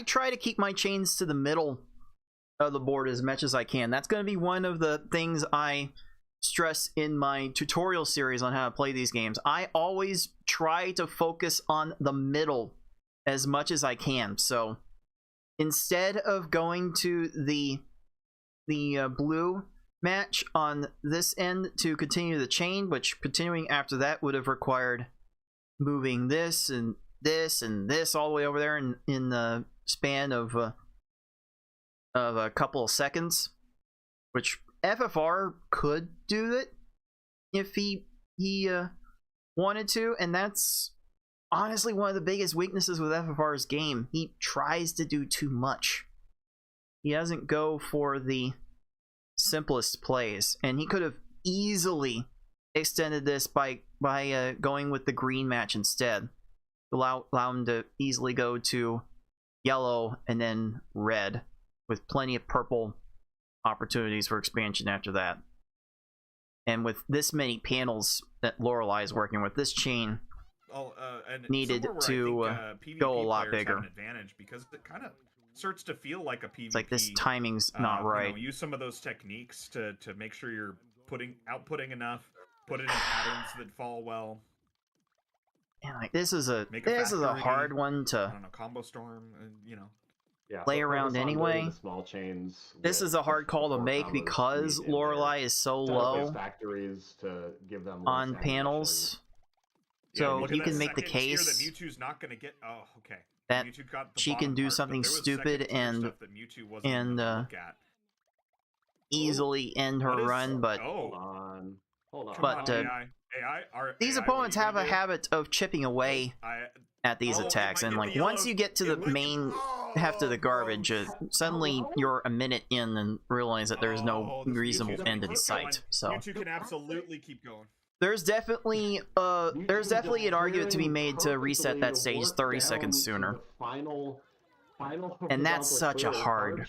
try to keep my chains to the middle of the board as much as I can. That's gonna be one of the things I stress in my tutorial series on how to play these games. I always try to focus on the middle as much as I can. So instead of going to the blue match on this end to continue the chain, which continuing after that would have required moving this and this and this all the way over there in the span of a couple of seconds, which FFR could do it if he wanted to, and that's honestly one of the biggest weaknesses with FFR's game. He tries to do too much. He doesn't go for the simplest plays, and he could have easily extended this by going with the green match instead. Allow him to easily go to yellow and then red, with plenty of purple opportunities for expansion after that. And with this many panels that Lorelei is working with, this chain needed to go a lot bigger. Have an advantage because it kind of starts to feel like a PvP. It's like this timing's not right. You know, use some of those techniques to make sure you're outputting enough, put it in patterns that fall well. And like this is a hard one to, I don't know, combo storm, you know. Yeah, play around anyway. The small chains. This is a hard call to make because Lorelei is so low factories to give them on panels. So you can make the case that Mewtwo's not going to get. Oh, okay. That she can do something stupid and easily end her run, but hold on. But these opponents have a habit of chipping away at these attacks, and like once you get to the main heft of the garbage, suddenly you're a minute in and realize that there's no reasonable end in sight. So Mewtwo can absolutely keep going. There's definitely an argument to be made to reset that stage 30 seconds sooner. And that's such a hard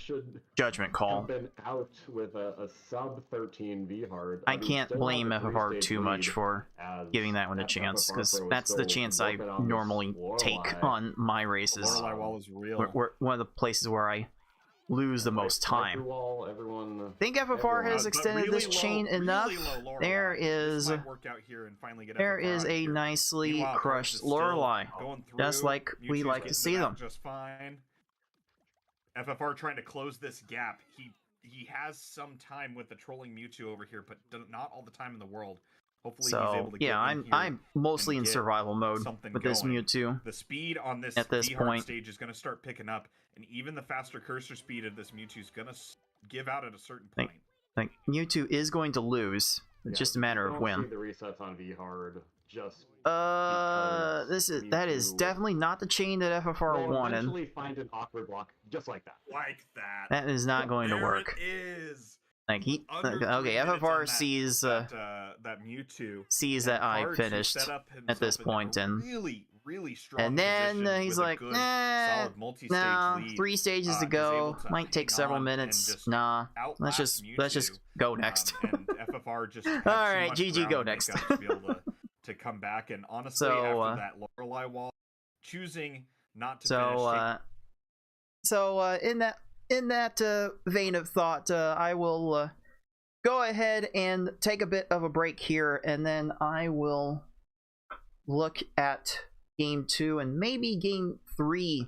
judgment call. Been out with a sub 13 V hard. I can't blame FFR too much for giving that one a chance, because that's the chance I normally take on my races. One of the places where I lose the most time. I think FFR has extended this chain enough. There is a nicely crushed Lorelei, just like we like to see them. Just fine. FFR trying to close this gap. He has some time with the trolling Mewtwo over here, but not all the time in the world. Hopefully he's able to get in here. I'm mostly in survival mode with this Mewtwo. The speed on this at this point stage is going to start picking up, and even the faster cursor speed of this Mewtwo is going to give out at a certain point. Like Mewtwo is going to lose. It's just a matter of when. The resets on V hard just that is definitely not the chain that FFR wanted. Eventually find an awkward block just like that. That is not going to work. It is. Like okay, FFR sees that Mewtwo sees that I finished at this point, and really strong. And then he's like, nah, 3 stages to go. Might take several minutes. Nah, let's just go next. And FFR just all right, GG, go next. to be able to come back, and honestly, after that Lorelei wall, choosing not to finish. So in that vein of thought, I will go ahead and take a bit of a break here, and then I will look at Game 2 and maybe Game 3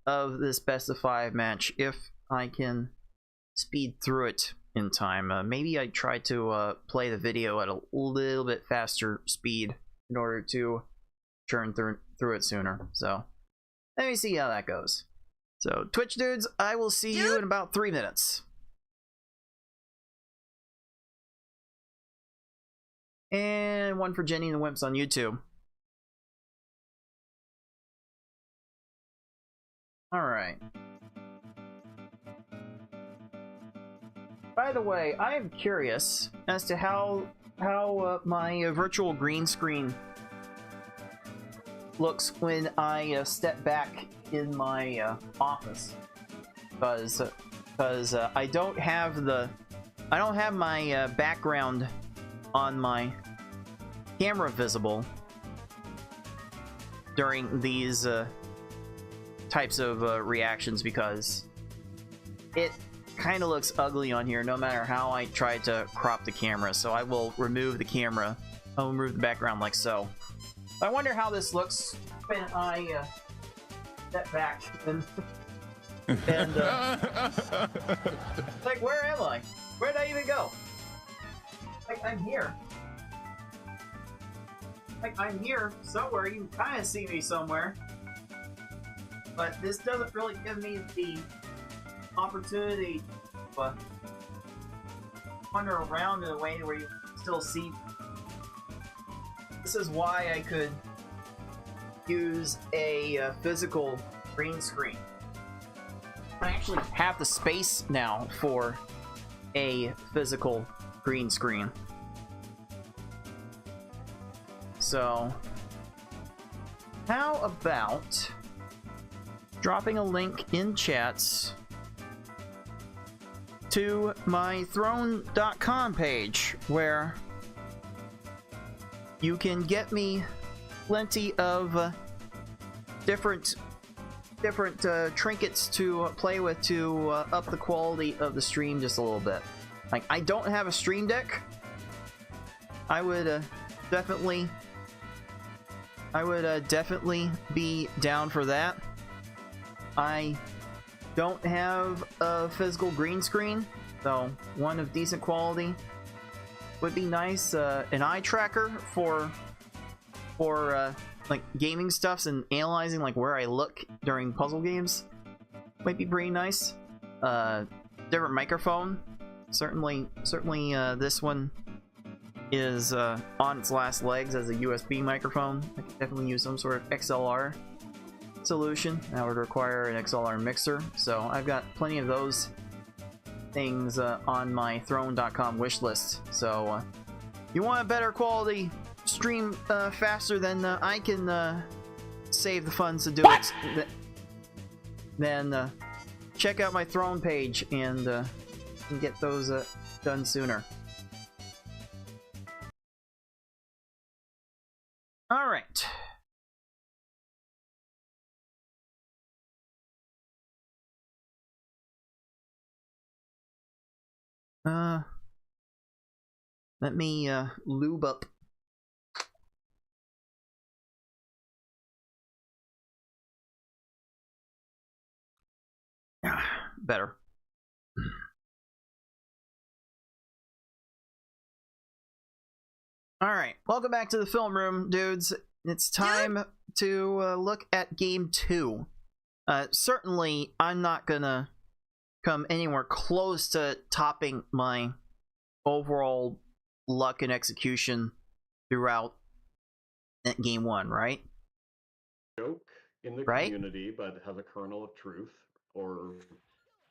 of this best of 5 match if I can speed through it in time. Maybe I try to play the video at a little bit faster speed in order to churn through it sooner. So let me see how that goes. So Twitch dudes, I will see you in about 3 minutes. And one for Jenny and the Wimps on YouTube. Alright. By the way, I am curious as to how my virtual green screen looks when I step back in my office, because I don't have my background on my camera visible during these types of reactions, because it kind of looks ugly on here no matter how I try to crop the camera. So I will remove the camera. I'll remove the background like so. I wonder how this looks when I step back and like, where am I? Where did I even go? Like, I'm here. Like, I'm here somewhere. You can kind of see me somewhere. But this doesn't really give me the opportunity to wander around in a way where you still see. This is why I could use a physical green screen. I actually have the space now for a physical green screen. So how about dropping a link in chats to my throne.com page where you can get me plenty of different trinkets to play with to up the quality of the stream just a little bit. Like, I don't have a stream deck. I would definitely be down for that. I don't have a physical green screen, so one of decent quality would be nice. An eye tracker for like gaming stuffs and analyzing like where I look during puzzle games might be pretty nice. Different microphone. Certainly this one is on its last legs as a USB microphone. I could definitely use some sort of XLR solution. That would require an XLR mixer, so I've got plenty of those things on my throne.com wish list. So you want a better quality stream faster than I can save the funds to do it, then check out my throne page and get those done sooner. All right. Let me lube up. Better. Alright, welcome back to the film room, dudes. It's time to look at game 2. Certainly, I'm not gonna come anywhere close to topping my overall luck and execution throughout game 1, right? Joke in the community, but has a kernel of truth, or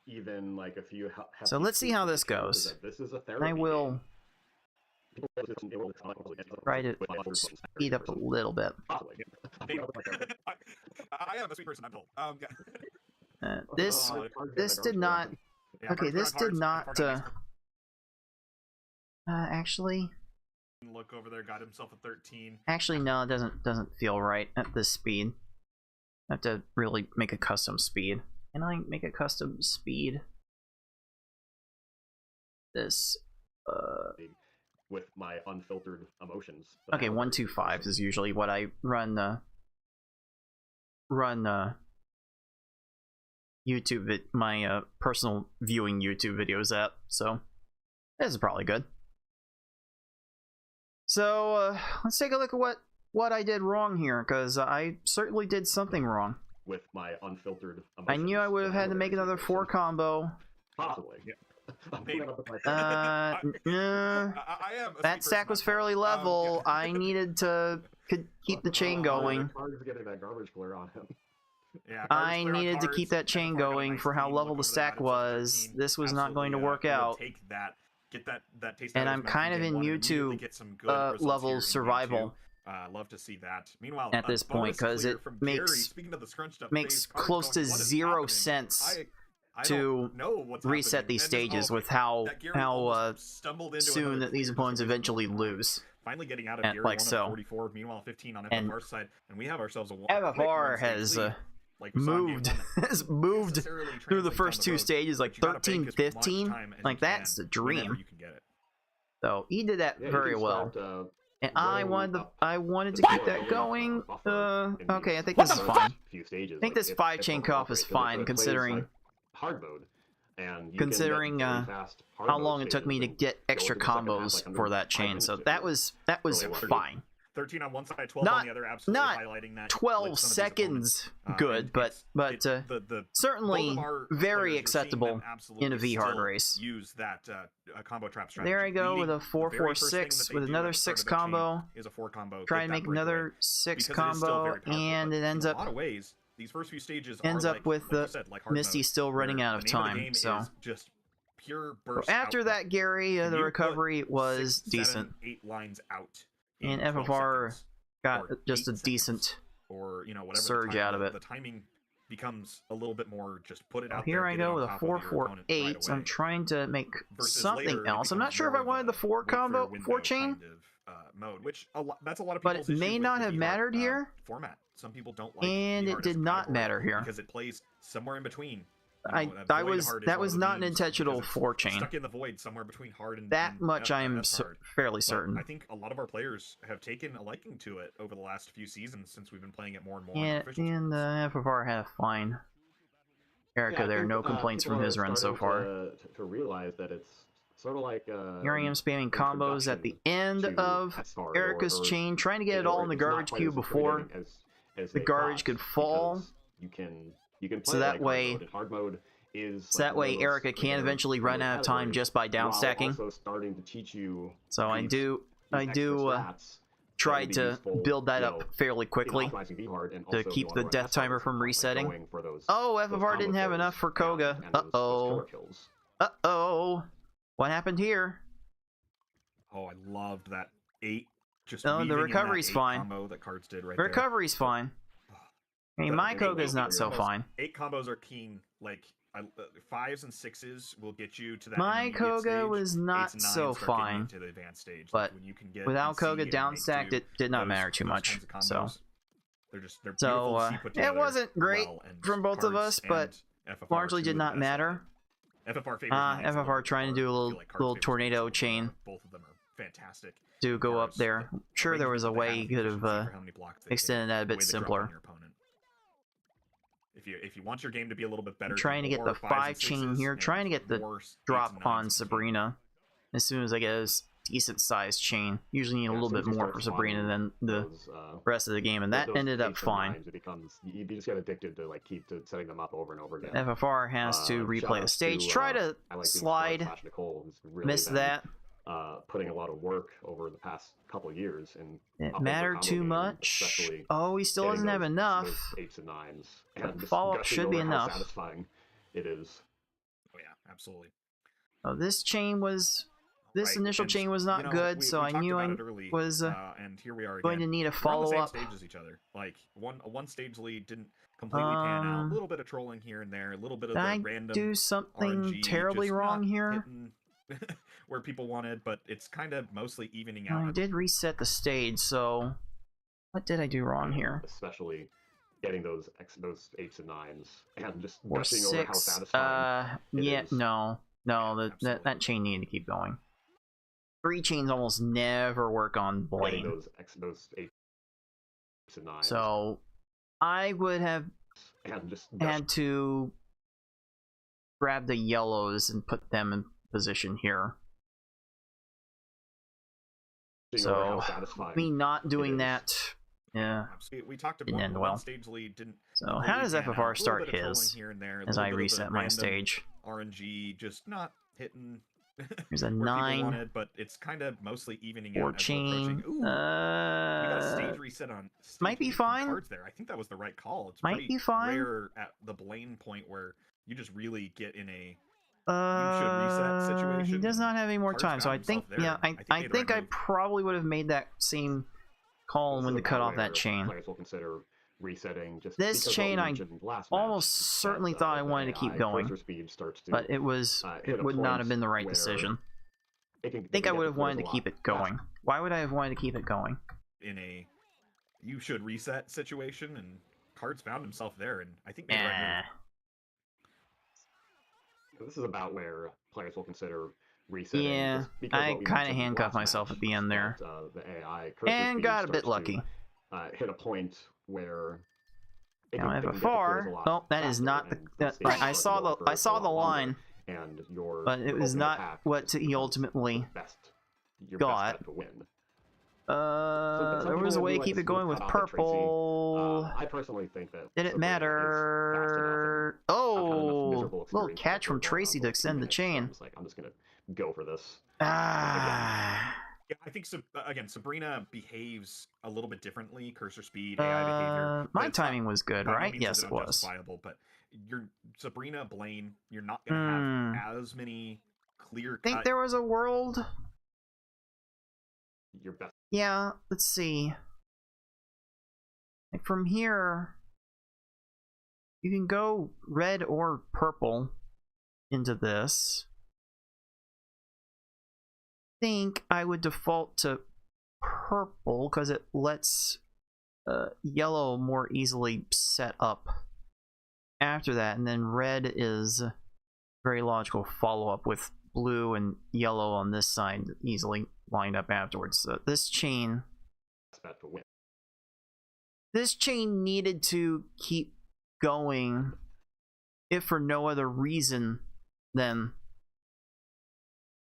even like a few. So let's see how this goes. This is a therapy I will game. try to speed up a little bit. I am a sweet person, I'm told. This did not. Okay, this did not. Actually, look over there, got himself a 13. Actually, no, it doesn't feel right at this speed. I have to really make a custom speed. Can I make a custom speed? This with my unfiltered emotions. Okay, 125 is usually what I run YouTube my personal viewing YouTube videos at. So this is probably good. So let's take a look at what I did wrong here, because I certainly did something wrong. With my unfiltered emotions. I knew I would have had to make another 4 combo. Possibly. Yeah. That stack was fairly level. I needed to keep the chain going. I needed to keep that chain going for how level the stack was. This was not going to work out. And I'm kind of in YouTube level survival. Love to see that. Meanwhile, at this point, because it makes close to 0 cents to reset these stages with how soon that these opponents eventually lose. Finally getting out of gear, like so. 44, meanwhile 15 on FFR's side, and we have ourselves a FFR has moved through the first 2 stages like 13, 15. Like that's the dream. So he did that very well. And I wanted to keep that going. Okay, I think this is fine. I think this 5 chain cutoff is fine, considering how long it took me to get extra combos for that chain. So that was fine. 13 on one side, 12 on the other, absolutely highlighting that. 12 seconds good, but certainly very acceptable in a V-hard race. Use that combo trap strategy. There I go with a 4-4-6 with another 6 combo. Try and make another 6 combo, and it ends up these first few stages with the Misty still running out of time. So just pure burst after that, Gary, the recovery was decent. 8 lines out. And FFR got just a decent or whatever surge out of it. The timing becomes a little bit more just put it out here there. I go with a 4-4-8. So I'm trying to make something else. I'm not sure if I wanted the 4 combo, 4 chain. Mode, which that's a lot of but it may not have mattered here. Format. Some people don't like, and it did not matter here because it plays somewhere in between. That was not an intentional 4 chain. Stuck in the void somewhere between hard and that much. I am fairly certain. I think a lot of our players have taken a liking to it over the last few seasons since we've been playing it more and more. And the FFR had a fine. Erica, there are no complaints from his run so far. To realize that it's sort of like here I am spamming combos at the end of Erica's chain, trying to get it all in the garbage queue before the garbage could fall. You can play so that way, hard mode is so that way Erica can eventually run out of time just by down stacking. Starting to teach you so I do try to build that up fairly quickly to keep the death timer from resetting. Oh, FFR didn't have enough for Koga. Uh-oh. What happened here? Oh, I loved that 8. Just the recovery's fine. Combo that Cards did right the recovery's fine. I mean, my Koga's not so fine. 8 combos are keen. Like 5s and 6s will get you to that. My Koga was not so fine. To the advanced stage. But when you can get without Koga down stacked, it did not matter too much. So it wasn't great from both of us, but largely did not matter. FFR trying to do a little tornado chain. Both of them are fantastic. To go up there. I'm sure there was a way you could have extended that a bit simpler. If you want your game to be a little bit better, trying to get the 5 chain here, trying to get the drop on Sabrina as soon as I get a decent sized chain. Usually need a little bit more for Sabrina than the rest of the game, and that ended up fine. You just get addicted to keep setting them up over and over again. FFR has to replay the stage, try to slide, miss that. Putting a lot of work over the past couple years, and it mattered too much. Oh, he still doesn't have enough. 8s and 9s. And follow-up should be enough. Satisfying it is. Oh yeah, absolutely. Oh, this initial chain was not good, so I knew I was and here we are going to need a follow-up. Stage as each other. Like one stage lead didn't completely pan out. A little bit of trolling here and there, a little bit of the random. Did I do something RNG terribly wrong here? Where people wanted, but it's kind of mostly evening out. I did reset the stage, so what did I do wrong here? Especially getting those 8s and 9s, and just or gushing 6. over how satisfying yeah, no, that chain needed to keep going. 3 chains almost never work on Blaine. Those 8s and 9s. So I would have had to grab the yellows and put them in position here. So me not doing that, yeah, we talked about didn't end well. Stage lead didn't. So how does FFR start his as I reset my stage? RNG just not hitting. There's a 9. Wanted, but it's kind of mostly evening out. Chain. We got a stage reset on. Might be fine. Cards there. I think that was the right call. It's might be fine. Rare at the Blaine point where you just really get in a. You should reset situation. He does not have any more time, so I think, yeah, I think I probably would have made that same call when to cut off that chain. Players will consider resetting just this chain, I almost certainly thought I wanted to keep going, but it would not have been the right decision. I think I would have wanted to keep it going. Why would I have wanted to keep it going? In a you should reset situation, and Cards found himself there, and I think made the right move. This is about where players will consider resetting. Yeah, I kind of handcuffed myself at the end there. The AI and got a bit lucky. Hit a point where. Now FFR. Oh, that is not the. I saw the line, and but it was not what he ultimately got. There was a way to keep it going with purple. I personally think that. Did it matter? Oh, little catch from Tracy to extend the chain. I'm just gonna go for this. Ah. Yeah, I think again, Sabrina behaves a little bit differently. Cursor speed, AI behavior. My timing was good, right? Yes, it was. But you're Sabrina, Blaine. You're not gonna have as many clear. I think there was a world. Your best. Yeah, let's see. Like from here, you can go red or purple into this. I think I would default to purple because it lets yellow more easily set up after that, and then red is a very logical follow-up with blue and yellow on this side easily lined up afterwards. So this chain needed to keep going, if for no other reason than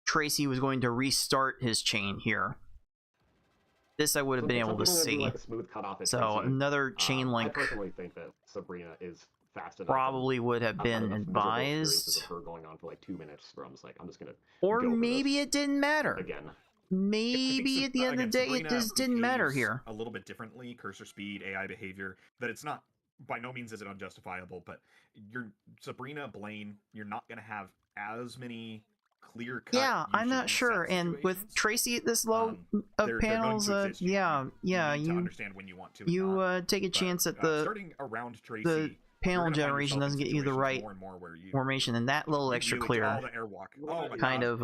Tracy was going to restart his chain here. This I would have been able to see. Like a smooth cutoff at So Tracy. another chain link I personally think that Sabrina is fast enough. probably would have been advised. Of her going on for like 2 minutes, where I'm just like, I'm just gonna. Or maybe it didn't matter. Again. Maybe at the end of the day, it just didn't matter here. A little bit differently, cursor speed, AI behavior. That it's not. By no means is it unjustifiable, but you're Sabrina, Blaine. You're not gonna have as many clear cut. Yeah, I'm not sure. And with Tracy at this low of panels, yeah, you understand when you want to. You take a chance at the starting around Tracy, the panel generation doesn't get you the right formation, and that little extra clear kind of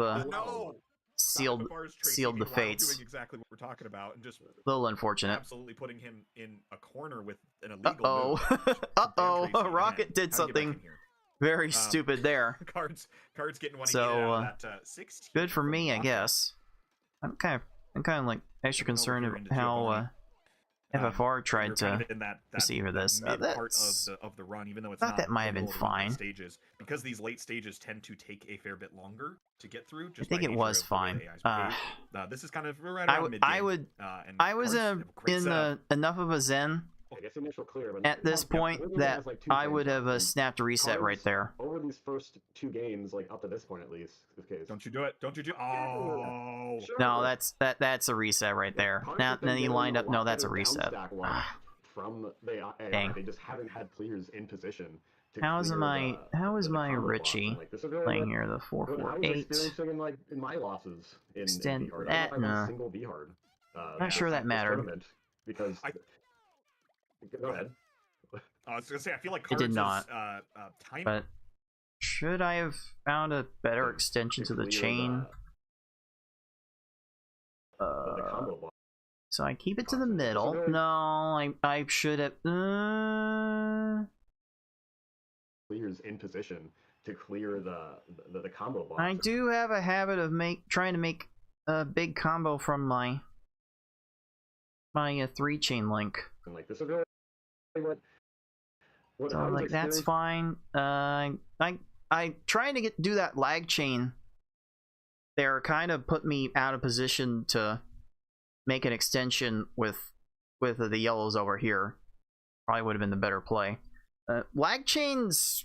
sealed the fates. Doing exactly what we're talking about, and just a little unfortunate. Absolutely putting him in a corner with an illegal. Rocket did something very stupid there. Cards getting one. So good for me, I guess. I'm kind of like extra concerned of how FFR tried to receive this. That's part of the run, even though it's not that might have been fine. Stages, because these late stages tend to take a fair bit longer to get through. Just I think it was fine. This is kind of right around mid-game. I was in enough of a zen I guess initial clear, but at this point that like I would have snapped a reset right there. Over these first 2 games, like up to this point at least. Don't you do it? Don't you do? Oh, sure. No, that's a reset right there. Now then he lined up. No, that's a reset. From the AI, dang. They just haven't had clears in position. How is my Richie playing here? The 4-4-8. In my losses in Extend V-hard. that. No. Single V-hard. Not sure that mattered. Because go ahead. I was gonna say I feel like it did not. Time. But should I have found a better extension to the chain? So I keep it to the middle. No, I should have. Clears in position to clear the combo box. I do have a habit of trying to make a big combo from my 3 chain link. And like this is really what so like that's fine. I trying to do that lag chain there kind of put me out of position to make an extension with the yellows over here. Probably would have been the better play. Lag chains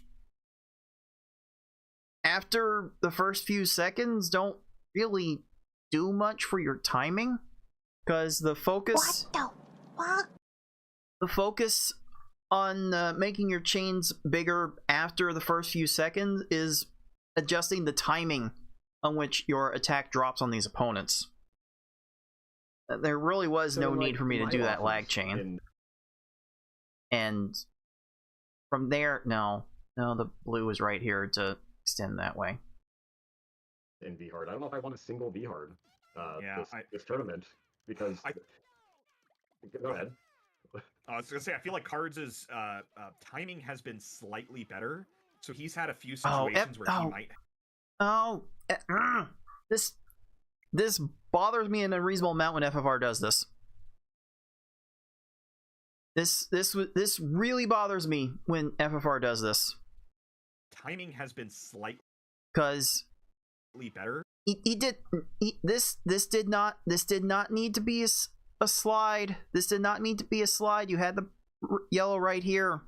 after the first few seconds don't really do much for your timing because the focus on making your chains bigger after the first few seconds is adjusting the timing on which your attack drops on these opponents. There really was no need for me to do that lag chain. And from there, no, the blue is right here to extend that way. In V-hard, I don't know if I want a single V-hard this tournament because. Go ahead. I was gonna say I feel like Cards' timing has been slightly better, so he's had a few situations where he might. This bothers me in a reasonable amount when FFR does this. This really bothers me when FFR does this. Timing has been slightly better. This did not need to be a slide. This did not need to be a slide. You had the yellow right here.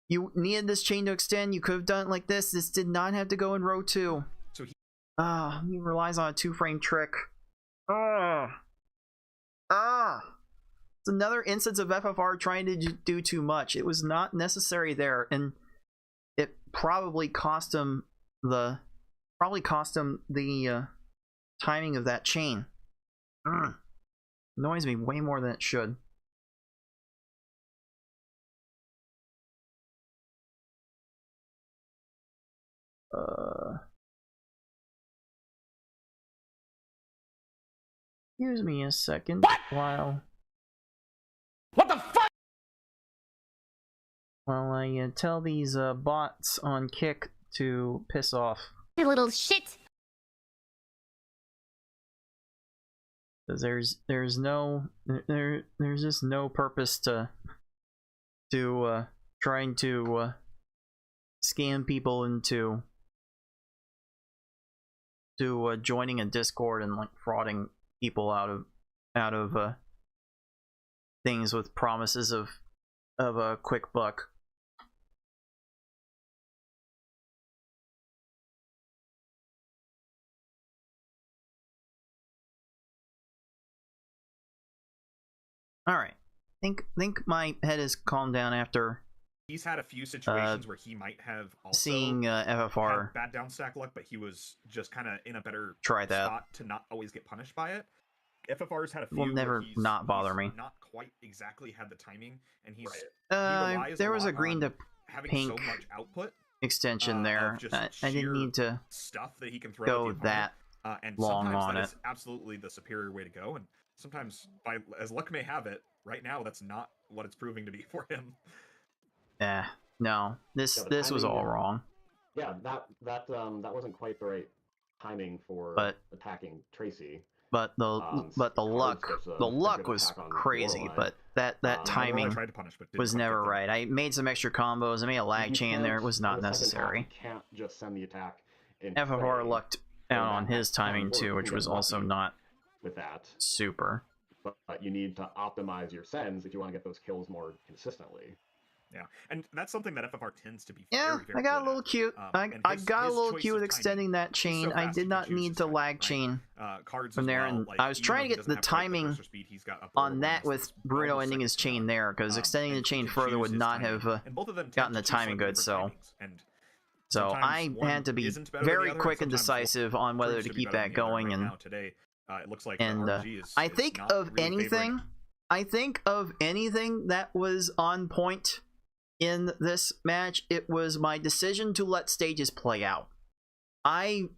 You needed this chain to extend. You could have done it like this. This did not have to go in row 2. So he relies on a 2-frame trick. It's another instance of FFR trying to do too much. It was not necessary there, and it probably cost him the timing of that chain. Annoys me way more than it should. Excuse me a second. While What the fuck? While I tell these bots on Kick to piss off. You little shit. There's just no purpose to trying to scam people into joining a Discord and like frauding people out of things with promises of a quick buck. All right, think my head has calmed down after. He's had a few situations where he might have also seeing FFR had bad down stack luck, but he was just kind of in a better try that spot to not always get punished by it. FFR's had a few. Will never not bother me. Not quite exactly had the timing, and he there was a green to pink so much output extension there. I didn't need to stuff that he can throw go that and long sometimes on that it. is absolutely the superior way to go, and sometimes, as luck may have it, right now that's not what it's proving to be for him. Yeah, no, this was all wrong. Yeah, that wasn't quite the right timing for attacking Tracy. But the luck was crazy. But that timing was never right. I made some extra combos. I made a lag chain there. It was not necessary. You can't just send the attack. FFR lucked out on his timing too, which was also not with that super. But you need to optimize your sends if you want to get those kills more consistently. Yeah, and that's something that FFR tends to be. Yeah, very I got a little cute. I got a little cute with extending that chain. So I did not need to lag chain from there, and I was trying to get the timing on that with Bruno ending his chain there, because extending the chain further would not have gotten the timing good. So I had to be very quick and decisive on whether to keep that going, and it looks like I think of anything that was on point in this match, it was my decision to let stages play out. I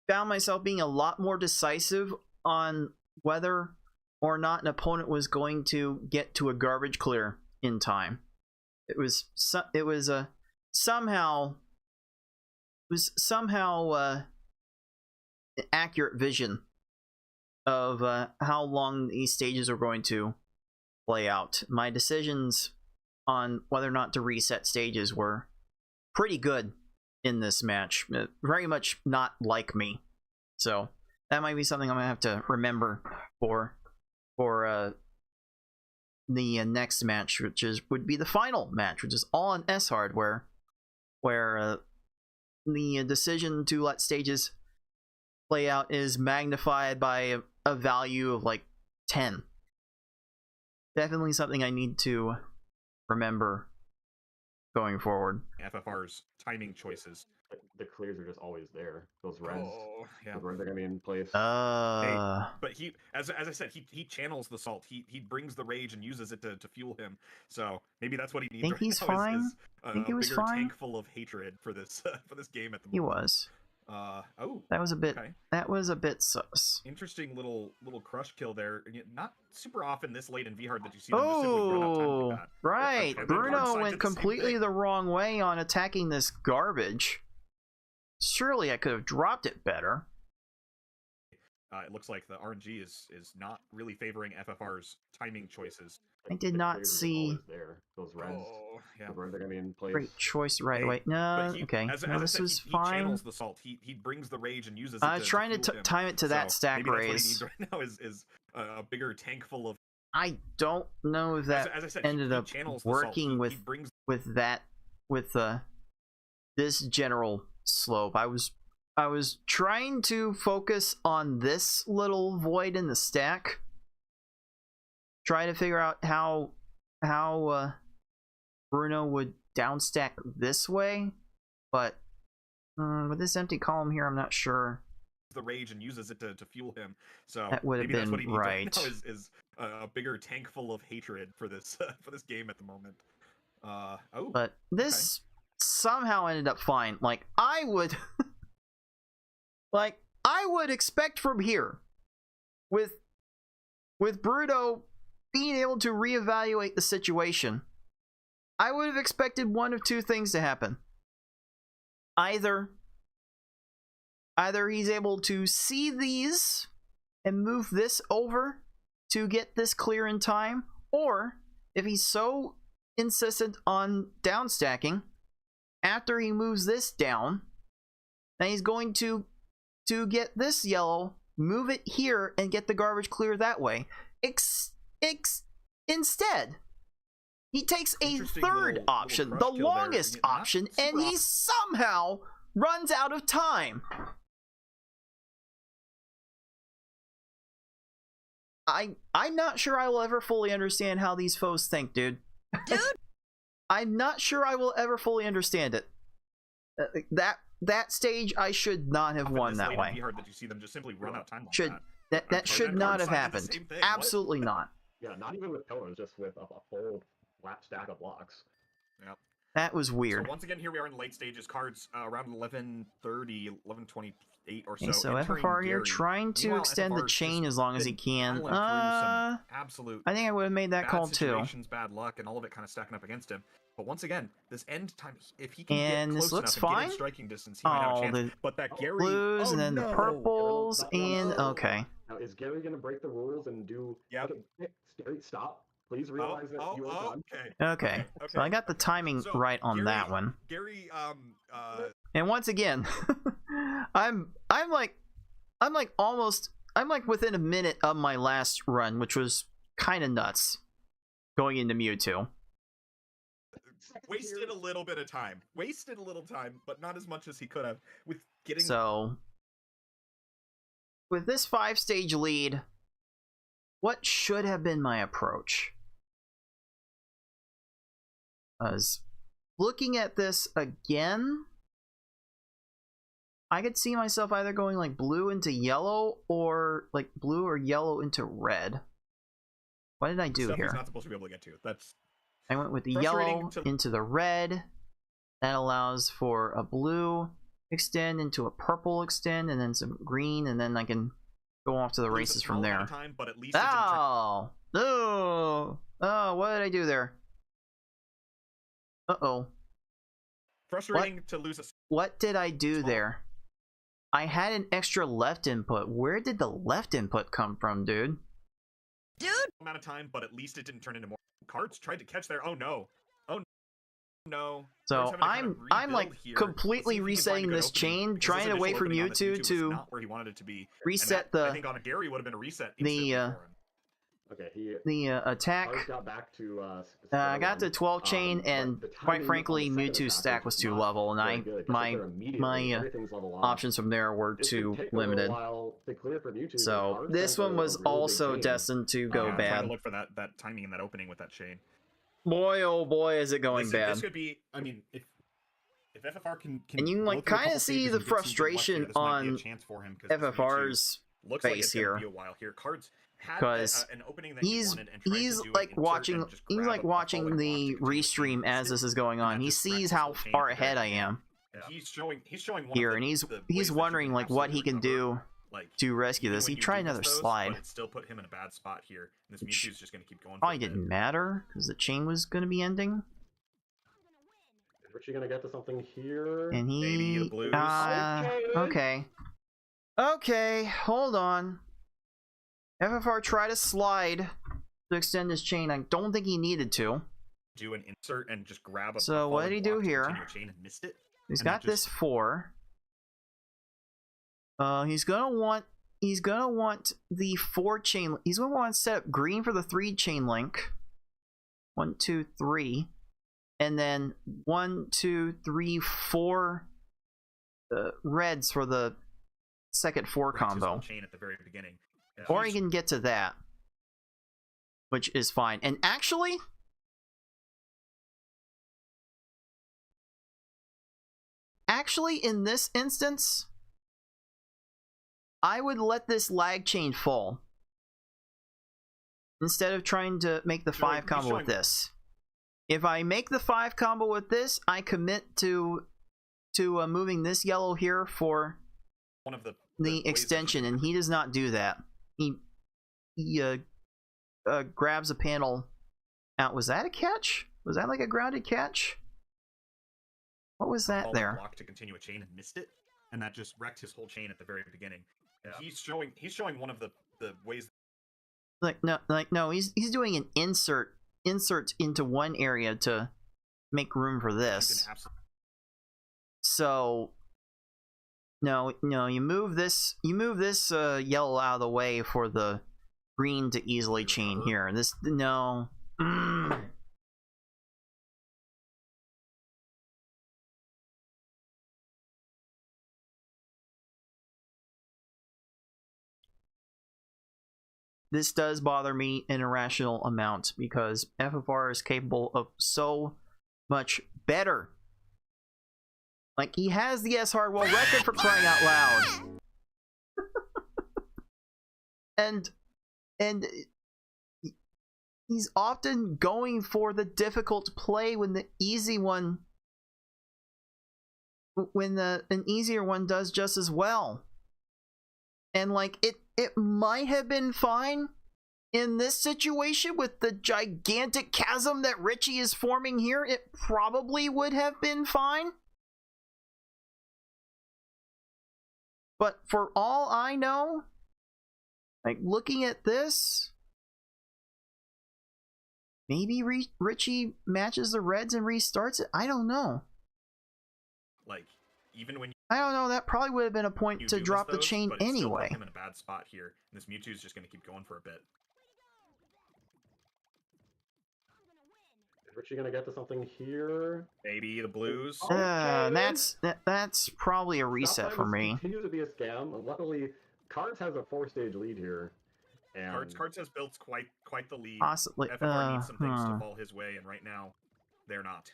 found myself being a lot more decisive on whether or not an opponent was going to get to a garbage clear in time. It was somehow an accurate vision of how long these stages are going to play out. My decisions on whether or not to reset stages were pretty good in this match. Very much not like me. So that might be something I'm gonna have to remember for the next match, which would be the final match, which is all on S-Hard, where the decision to let stages play out is magnified by a value of like 10. Definitely something I need to remember going forward. FFR's timing choices. The clears are just always there. Those reds, yeah. they're going to be in place. But he, as I said, he channels the salt. He brings the rage and uses it to fuel him. So maybe that's what he needs. Think right he's now fine? Is think he was fine? Tank full of hatred for this game at the moment. He was. That was a bit. Okay. That was a bit sus. Interesting little crush kill there. Not super often this late in V-Hard that you see them just simply run out of time like that. Right. Bruno went completely the wrong way on attacking this garbage. Surely I could have dropped it better. It looks like the RNG is not really favoring FFR's timing choices. I did not see those reds. Yeah. They're going to be in place. Great choice right away. No, okay. No, this was fine. He channels the salt. He brings the rage and uses it. I was trying to time it to that stack raise. Maybe that's what he needs right now is a bigger tank full of. I don't know if that as I said, ended up working with this general slope. I was trying to focus on this little void in the stack. Try to figure out how Bruno would downstack this way, but with this empty column here, I'm not sure. The rage and uses it to fuel him. So that would have been what he needs right. Now is a bigger tank full of hatred for this game at the moment. But this somehow ended up fine. Like I would Like, I would expect from here, with Bruto being able to reevaluate the situation, I would have expected one of two things to happen. Either he's able to see these and move this over to get this clear in time, or if he's so insistent on down stacking, after he moves this down, then he's going to get this yellow, move it here, and get the garbage clear that way. Instead, he takes a third option, the longest option, and he somehow runs out of time. I'm not sure I will ever fully understand how these foes think, dude. I'm not sure I will ever fully understand it. That stage I should not have won that way. That you see them just simply run out of time like that should not have happened. Absolutely not. Yeah, not even with pillars, just with a full flat stack of blocks. Yeah. That was weird. So once again, here we are in the late stages. Cards around 11:30, 11:28 or so. Okay, so FFR here trying to extend the chain as long as he can. Absolute. I think I would have made that call too. Bad luck, and all of it kind of stacking up against him. But once again, this end time, if he can get close enough and get in striking distance, he might have a chance. But that Gary blues and then the purples and okay. Now is Gary gonna break the rules and do? Yeah. Gary, stop. Please realize that you are done. Okay. So I got the timing right on that one. Gary, and once again, I'm like within a minute of my last run, which was kind of nuts, going into Mewtwo. Wasted a little bit of time. But not as much as he could have with getting. So with this 5-stage lead, what should have been my approach? As looking at this again, I could see myself either going like blue into yellow or like blue or yellow into red. What did I do here? He's not supposed to be able to get to. That's. I went with the yellow into the red. That allows for a blue extend into a purple extend, and then some green, and then I can go off to the races from there. Time, but at least oh, what did I do there? Frustrating to lose a. What did I do there? I had an extra left input. Where did the left input come from, dude? Amount of time, but at least it didn't turn into more. Cards tried to catch there. Oh no. So I'm like completely resetting this chain, trying to wait for Mewtwo to where he wanted it to be. Reset the. I think on a Gary would have been a reset. The attack. I got to 12 chain, and quite frankly, Mewtwo's stack was too level, and my options from there were too limited. So this one was also destined to go bad. Trying to look for that timing and that opening with that chain. Boy, oh boy, is it going bad. This could be. I mean, if FFR can and you can like kind of see the frustration on FFR's face here. Because he's like watching the restream as this is going on. He sees how far ahead I am. He's showing here, and he's wondering like what he can do to rescue this. He tried another slide. It still put him in a bad spot here. And this Mewtwo's just going to keep going. Probably didn't matter because the chain was going to be ending. Is Richie going to get to something here? And he okay, hold on. FFR tried to slide to extend his chain. I don't think he needed to. Do an insert and just grab a. So what did he do here? Chain and missed it. He's got this 4. He's gonna want the 4 chain. He's gonna want to set up green for the 3 chain link. 1, 2, 3, and then 1, 2, 3, 4 reds for the second 4 combo. Chain at the very beginning. Or he can get to that, which is fine. And actually, in this instance, I would let this lag chain fall instead of trying to make the 5 combo with this. If I make the 5 combo with this, I commit to moving this yellow here for of the extension, and he does not do that. He grabs a panel out. Was that a catch? Was that like a grounded catch? What was that there? Block to continue a chain and missed it, and that just wrecked his whole chain at the very beginning. Yeah. He's showing one of the ways. No, he's doing an insert into one area to make room for this. So no, you move this yellow out of the way for the green to easily chain here. This no. This does bother me an irrational amount because FFR is capable of so much better. Like, he has the S Hardwell record for crying out loud. and he's often going for the difficult play when the easy one, an easier one does just as well. And like, it might have been fine in this situation with the gigantic chasm that Richie is forming here. It probably would have been fine. But for all I know, like, looking at this, maybe Richie matches the reds and restarts it. I don't know. Like, even when I don't know, that probably would have been a point to drop the chain anyway. Him in a bad spot here, and this Mewtwo's just going to keep going for a bit. Is Richie going to get to something here? Maybe the blues. Okay. That's probably a reset for me. Continues to be a scam. Luckily, Cards has a 4-stage lead here. And Cards has built quite the lead. Possibly. FFR needs some things to fall his way, and right now, they're not.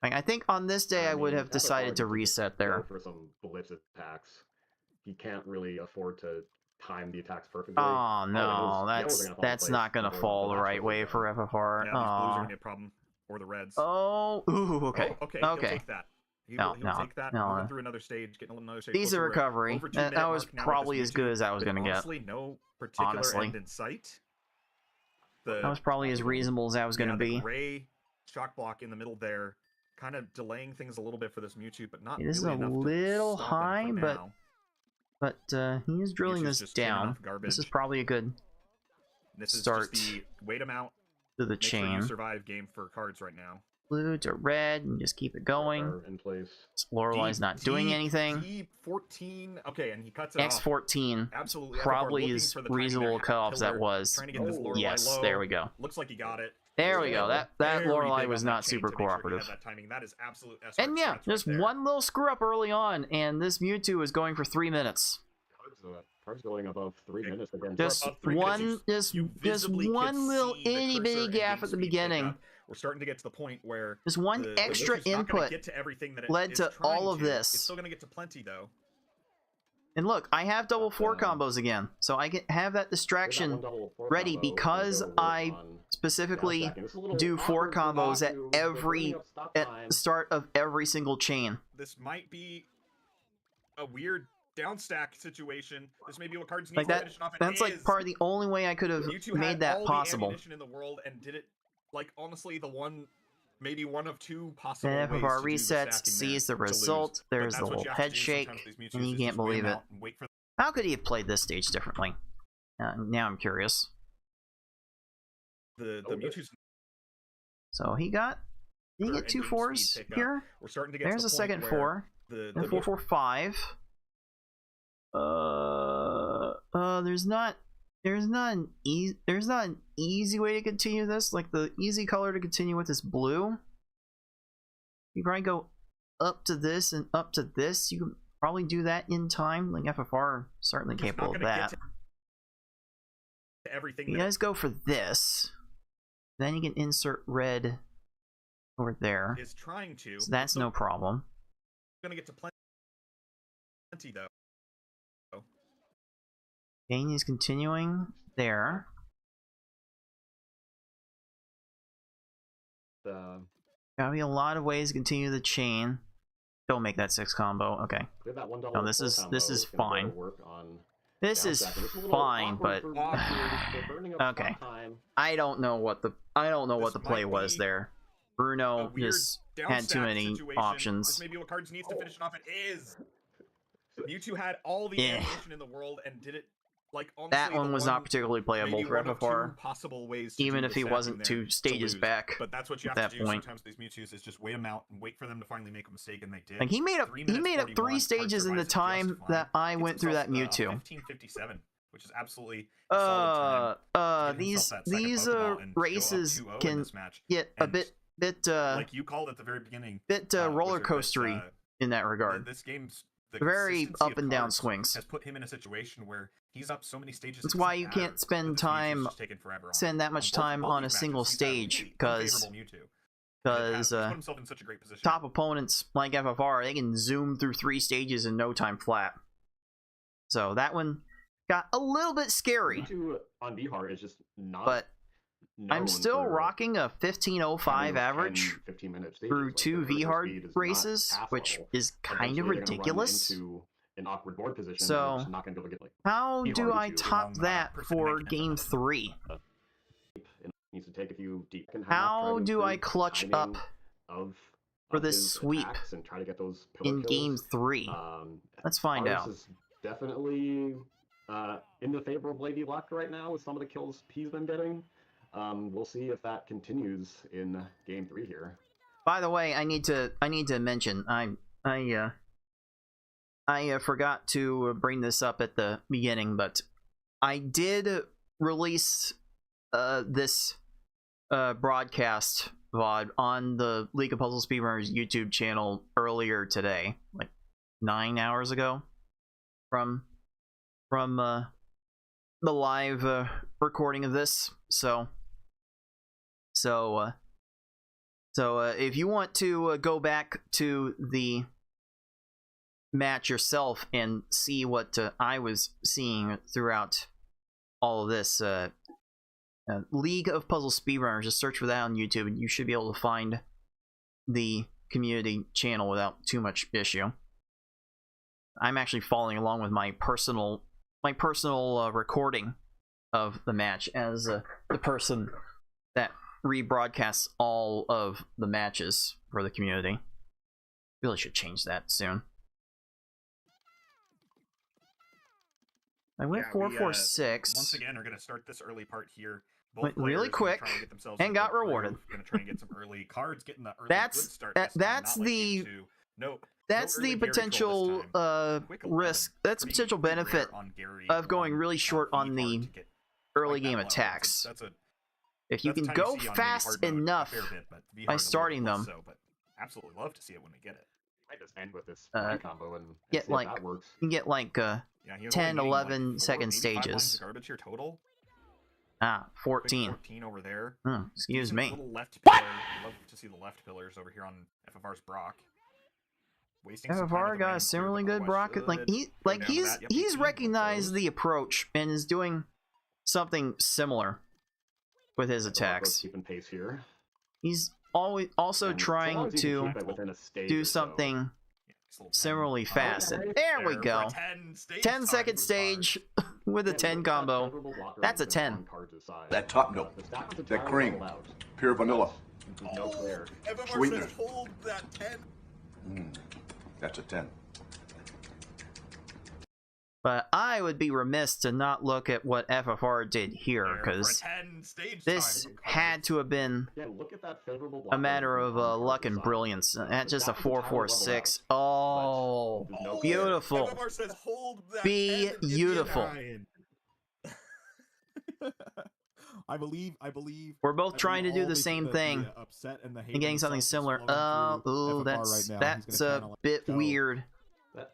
Like, I think on this day I would have decided to reset there. For some blitz attacks. He can't really afford to time the attacks perfectly. Oh no, that's not gonna fall the right way for FFR. Yeah, these blues are gonna be a problem, or the reds. Oh, ooh, okay. Oh, okay. He'll take that. He'll take that. Moving through another stage, getting another stage. Decent recovery. That was probably as good as I was gonna get. Honestly, no particular end in sight. That was probably as reasonable as I was gonna be. The gray shock block in the middle there, kind of delaying things a little bit for this Mewtwo, but not. This really is a enough little to stop high, him for now. but he is drilling this down. This is probably a good start. Just the wait him out to the chain. Sure you survive game for Cards right now. Blue to red and just keep it going. In place. Lorelei's not doing anything. D14. Okay, and he cuts it off. X14. Absolutely. Probably as reasonable cutoffs that was. Yes, there we go. Looks like he got it. There we go. That Lorelei was not super cooperative. That is absolute. And yeah, just one little screw up early on, and this Mewtwo is going for 3 minutes. Cards going above 3 minutes again. Just one little itty bitty gap at the beginning. We're starting to get to the point where just one extra input led to all of this. It's still going to get to plenty though. And look, I have double 4 combos again, so I can have that distraction ready because I specifically do 4 combos at the start of every single chain. This might be a weird downstack situation. This may be what Cards needs to finish off. That's like part of the only way I could have made that possible. The ammunition in the world and did it like honestly maybe one of 2 possible ways. And FFR resets, sees the result. There's the little head shake, and you can't believe it. How could he have played this stage differently? Now I'm curious. The Mewtwo's. So he get 2 4s here. We're starting to get. There's a second 4. And 4 4 5. There's not an easy way to continue this. Like, the easy color to continue with is blue. You probably go up to this and up to this. You can probably do that in time. Like, FFR certainly capable of that. You guys go for this. Then you can insert red over there. Is trying to. So that's no problem. Gonna get to plenty though. Game is continuing there. Gotta be a lot of ways to continue the chain. Don't make that 6 combo. Okay. No, this is fine. This is fine, but okay. I don't know what the play was there. Bruno just had too many options. This may be what Cards needs to finish it off. It is. Mewtwo had all the animation in the world and did it like honestly, that one was not particularly playable for FFR. Possible ways even if he wasn't 2 stages back. But that's what you have to do sometimes with these Mewtwo's is just wait them out and wait for them to finally make a mistake, and they did. Like he made up 3 stages in the time that I went through that Mewtwo. 1557, which is absolutely a solid time. These races can get a bit like you called at the very beginning, roller coastery in that regard. This game's very up and down swings. Has put him in a situation where he's up so many stages. That's why you can't spend that much time on a single stage, because top opponents like FFR, they can zoom through 3 stages in no time flat. So that one got a little bit scary. On VHAR is just not. But I'm still rocking a 15:05 average through 2 VHAR races, which is kind of ridiculous. An awkward board position, so not gonna be able to get, like, how do I top that for game 3? Needs to take a few deep. How do I clutch up for this sweep and try to get those in game 3? Let's find out. Is definitely in the favor of Lady Luck right now with some of the kills he's been getting. We'll see if that continues in game 3 here. By the way, I need to mention I forgot to bring this up at the beginning, but I did release this broadcast VOD on the League of Puzzle Speedrunners YouTube channel earlier today, like 9 hours ago, from the live recording of this. So if you want to go back to the match yourself and see what I was seeing throughout all of this, League of Puzzle Speedrunners, just search for that on YouTube and you should be able to find the community channel without too much issue. I'm actually following along with my personal recording of the match as the person that rebroadcasts all of the matches for the community. Really should change that soon. I went 4-4-6. Once again, are going to start this early part here. Went really quick and got rewarded. Going to try and get some early cards, getting the early that's good start. That's the potential risk. That's the potential benefit of going really short on the early game attacks. If you can go fast enough by starting them, absolutely love to see it when they get it. I just end with this combo and get like that works. You can get like 10, 11 second stages. Garbage here total. 14. 14 over there. Excuse me. Left pillar. Love to see the left pillars over here on FFR's Brock. FFR got a similarly good Brock. He's recognized the approach and is doing something similar with his attacks. Keeping pace here. He's also trying to do something similarly fast. And there we go. 10 second stage with a 10 combo. That's a 10. That top note, that cream, pure vanilla. Sweetener. Hold that 10. That's a 10. But I would be remiss to not look at what FFR did here, because this had to have been a matter of luck and brilliance. That's just a 4-4-6. Oh, beautiful. Beautiful. I believe. We're both trying to do the same thing and getting something similar. Oh, that's a bit weird.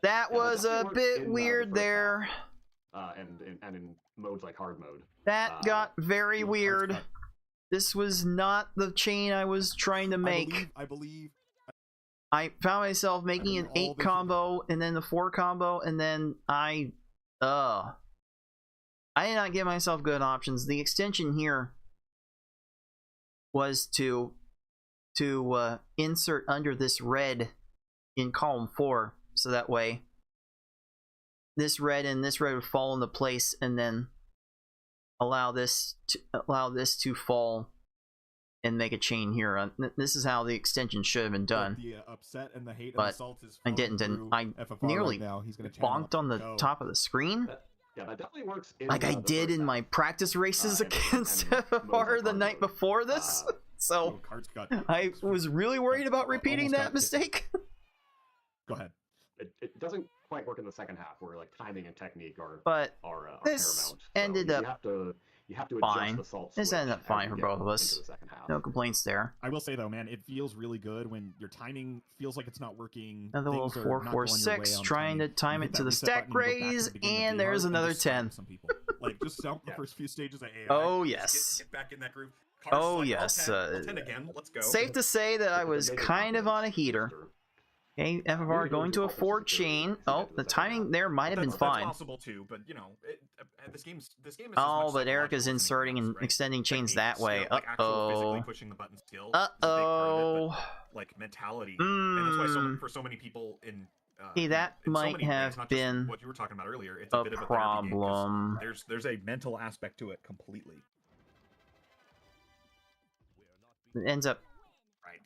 That was a bit weird there. And in modes like hard mode. That got very weird. This was not the chain I was trying to make. I found myself making an 8 combo and then the 4 combo, and then I did not give myself good options. The extension here was to insert under this red in column 4, so that way this red and this red would fall into place, and then allow this to fall and make a chain here. This is how the extension should have been done. The upset and the hate but and assault is I didn't, and I FFR nearly right now. He's gonna channel bonked on the top of the screen. Yeah, that definitely works. Like I did in my practice races against FFR the night before this. So I was really worried about repeating that mistake. Go ahead. It doesn't quite work in the second half, where like timing and technique are but this paramount. Ended up you have to fine. adjust the salt This ended up fine for switch both of us. No complaints there. I will say though, man, it feels really good when your timing feels like it's not working. Another little 4-4-6, trying to time it to the stack raise, and there's another 10. Some people like just sell the first few stages of AI. Oh yes. Get back in that groove. Oh yes. 10 again. Let's go. Safe to say that I was kind of on a heater. Okay, FFR going to a 4 chain. Oh, the timing there might have been fine. That's possible too, but you know, this game is. Oh, but Erica's inserting and extending chains that way. Physically pushing the button skill. Like mentality, and that's why for so many people in. Hey, that might have been what you were talking about earlier. It's a bit of a problem. There's a mental aspect to it completely. It ends up.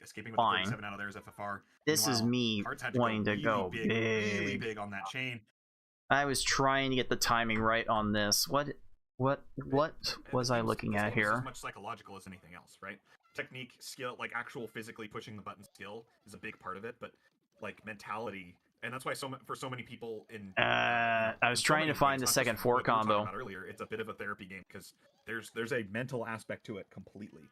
Escaping with fine. 37 out of there is FFR. This is me wanting to go big. Really big on that chain. I was trying to get the timing right on this. What was I looking at here? This is as much psychological as anything else, right? Technique, skill, like actual physically pushing the button skill is a big part of it, but like mentality, and that's why for so many people in I was trying to find the second 4 combo. Earlier, it's a bit of a therapy game because there's a mental aspect to it completely.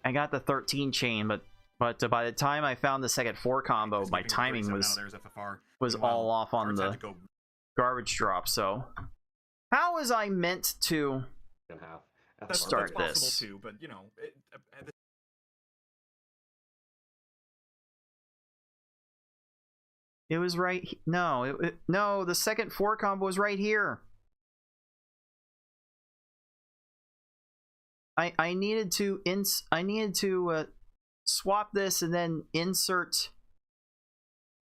I got the 13 chain, but by the time I found the second 4 combo, my timing was all off on the garbage drop. So, how was I meant to start this? Too, but you know, it was right. No, no, the second 4 combo was right here. I needed to swap this and then insert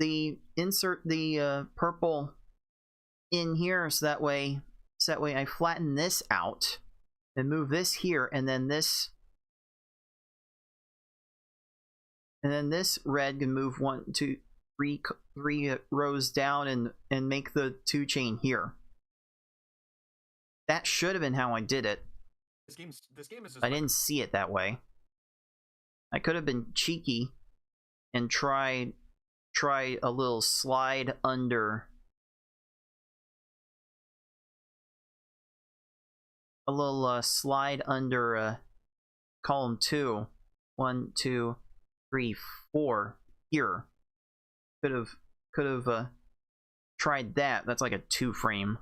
the purple in here, so that way I flatten this out and move this here, and then this red can move 1, 2, 3 rows down and make the 2 chain here. That should have been how I did it. This game is. I didn't see it that way. I could have been cheeky and try a little slide under. A little slide under column 2. 1, 2, 3, 4 here. Could have tried that. That's like a 2 frame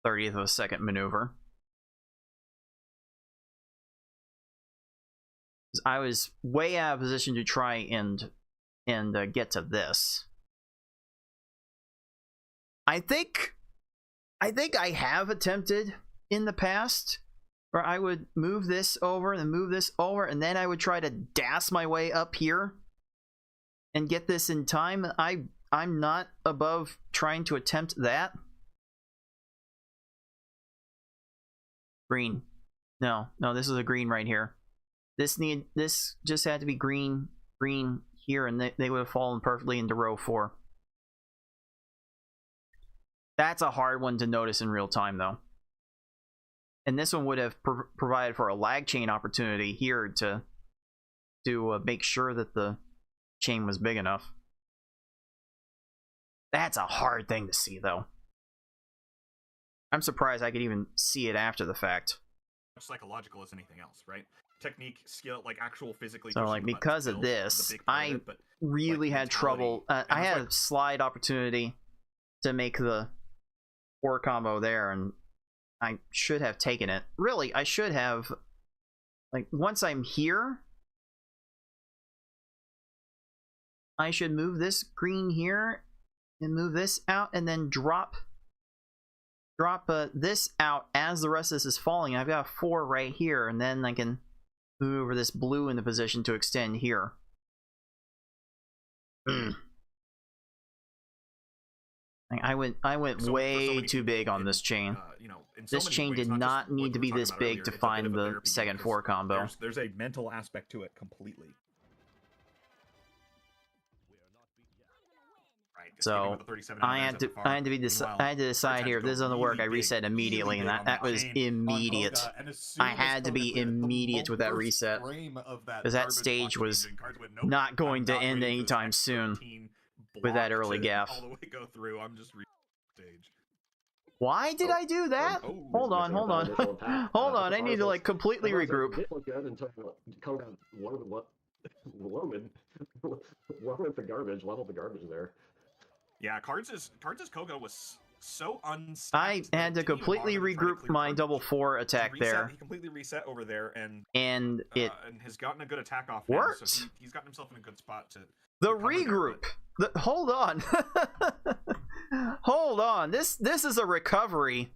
30th of a second maneuver. I was way out of position to try and get to this. I think I have attempted in the past where I would move this over and then move this over, and then I would try to dash my way up here and get this in time. I'm not above trying to attempt that. Green. No, this is a green right here. This just had to be green here, and they would have fallen perfectly into row 4. That's a hard one to notice in real time, though. And this one would have provided for a lag chain opportunity here to make sure that the chain was big enough. That's a hard thing to see, though. I'm surprised I could even see it after the fact. Psychological as anything else, right? Technique, skill, like actual physically. So like because of this, I really had trouble. I had a slide opportunity to make the 4 combo there, and I should have taken it. Really, I should have. Like once I'm here, I should move this green here and move this out, and then drop this out as the rest of this is falling. I've got a 4 right here, and then I can move over this blue into position to extend here. I went way too big on this chain. This chain did not need to be this big to find the second 4 combo. There's a mental aspect to it completely. So I had to decide here. If this doesn't work, I reset immediately, and that was immediate. I had to be immediate with that reset, because that stage was not going to end anytime soon with that early gaff. Why did I do that? Hold on. Hold on, I need to like completely regroup. Level the garbage there. Yeah, Cards' Koga was so unstacked. I had to completely regroup my double 4 attack there. He completely reset over there, and it has gotten a good attack off. Worked. Now, so he's gotten himself in a good spot to. The regroup. Hold on. Hold on. This is a recovery.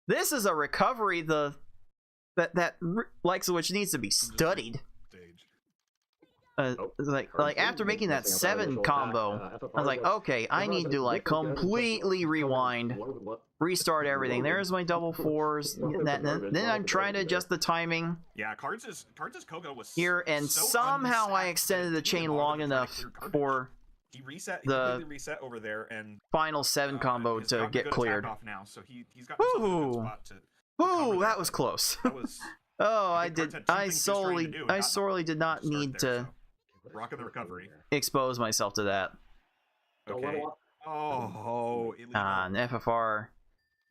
This is a recovery. That likes of which needs to be studied. Like after making that 7 combo, I was like, okay, I need to like completely rewind, restart everything. There's my double 4s. Then I'm trying to adjust the timing. Yeah, Cards' Koga was here, and so somehow I extended the chain long enough for the reset over there and final 7 combo to get cleared. Off now, so he's got himself in a good spot to Ooh, that was close. That was. Oh, I sorely did not need to rock of the recovery. Expose myself to that. Okay. Oh, illegal. An FFR.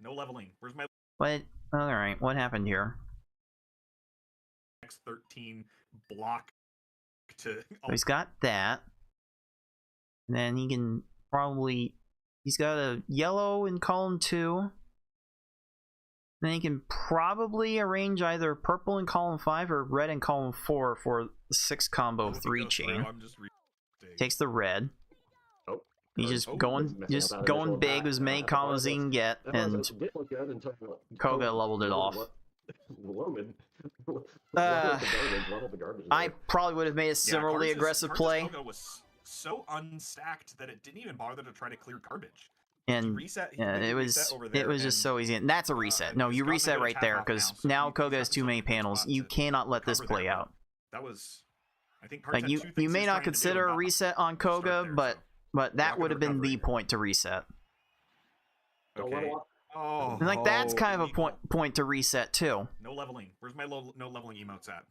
No leveling. Where's my? What? All right. What happened here? X13 block to. Oh. He's got that. And then he can probably. He's got a yellow in column 2. Then he can probably arrange either purple in column 5 or red in column 4 for the 6 combo 3 chain. Takes the red. He's just going big with as many combos as he can get, and Koga leveled it off. I probably would have made a similarly aggressive play. Koga was so unstacked that it didn't even bother to try to clear garbage. And it was just so easy. And that's a reset. No, you reset right there, because now Koga has too many panels. You cannot let this play out. That was, I think, like you may not consider a reset on Koga, but that would have been the point to reset. Okay. Oh, and like that's kind of a point to reset too. No leveling. Where's my no leveling emotes at?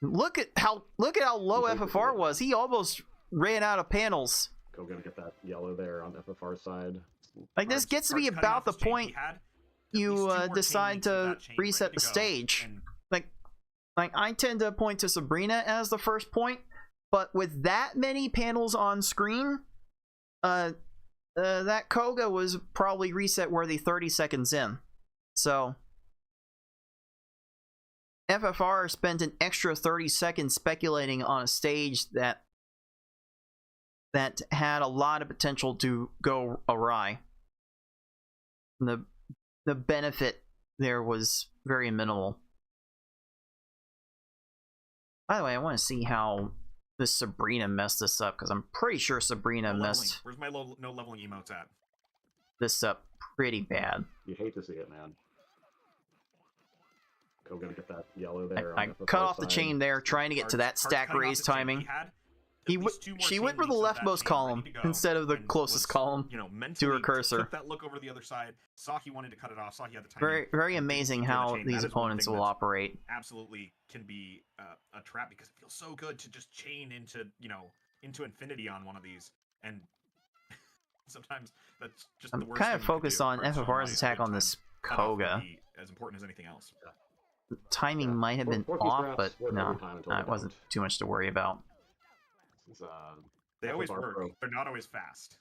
Look at how low FFR was. He almost ran out of panels. Go gonna get that yellow there on FFR side. Like this gets to be about the point you decide to reset the stage. Like I tend to point to Sabrina as the first point, but with that many panels on screen, that Koga was probably reset worthy 30 seconds in. So FFR spent an extra 30 seconds speculating on a stage that had a lot of potential to go awry. The benefit there was very minimal. By the way, I want to see how this Sabrina messed this up, because I'm pretty sure Sabrina messed. Where's my no leveling emotes at? This up pretty bad. You hate to see it, man. Go gonna get that yellow there. I cut off the chain there, trying to get to that stack raise timing. She went for the leftmost column instead of the closest column to her cursor. Took that look over the other side. Saki wanted to cut it off. Saki had the time. Very amazing how these opponents will operate. Absolutely can be a trap, because it feels so good to just chain into infinity on one of these, and sometimes that's just the worst. I'm kind of focused on FFR's attack on this Koga. As important as anything else. Timing might have been off, but no, it wasn't too much to worry about. They always work. They're not always fast.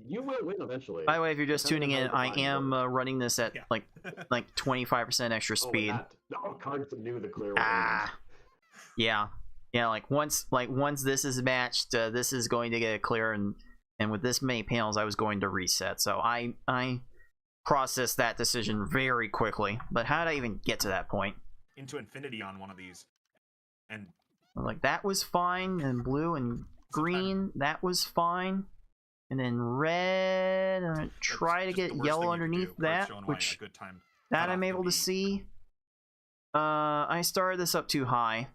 You will win eventually. By the way, if you're just tuning in, I am running this at like 25% extra speed. Cards knew the clear. Yeah. Like once this is matched, this is going to get a clear, and with this many panels, I was going to reset. So I processed that decision very quickly. But how did I even get to that point? Into infinity on one of these, and. Like that was fine, and blue and green, that was fine. And then red, I'm gonna try to get yellow underneath that, which that I'm able to see. I started this up too high.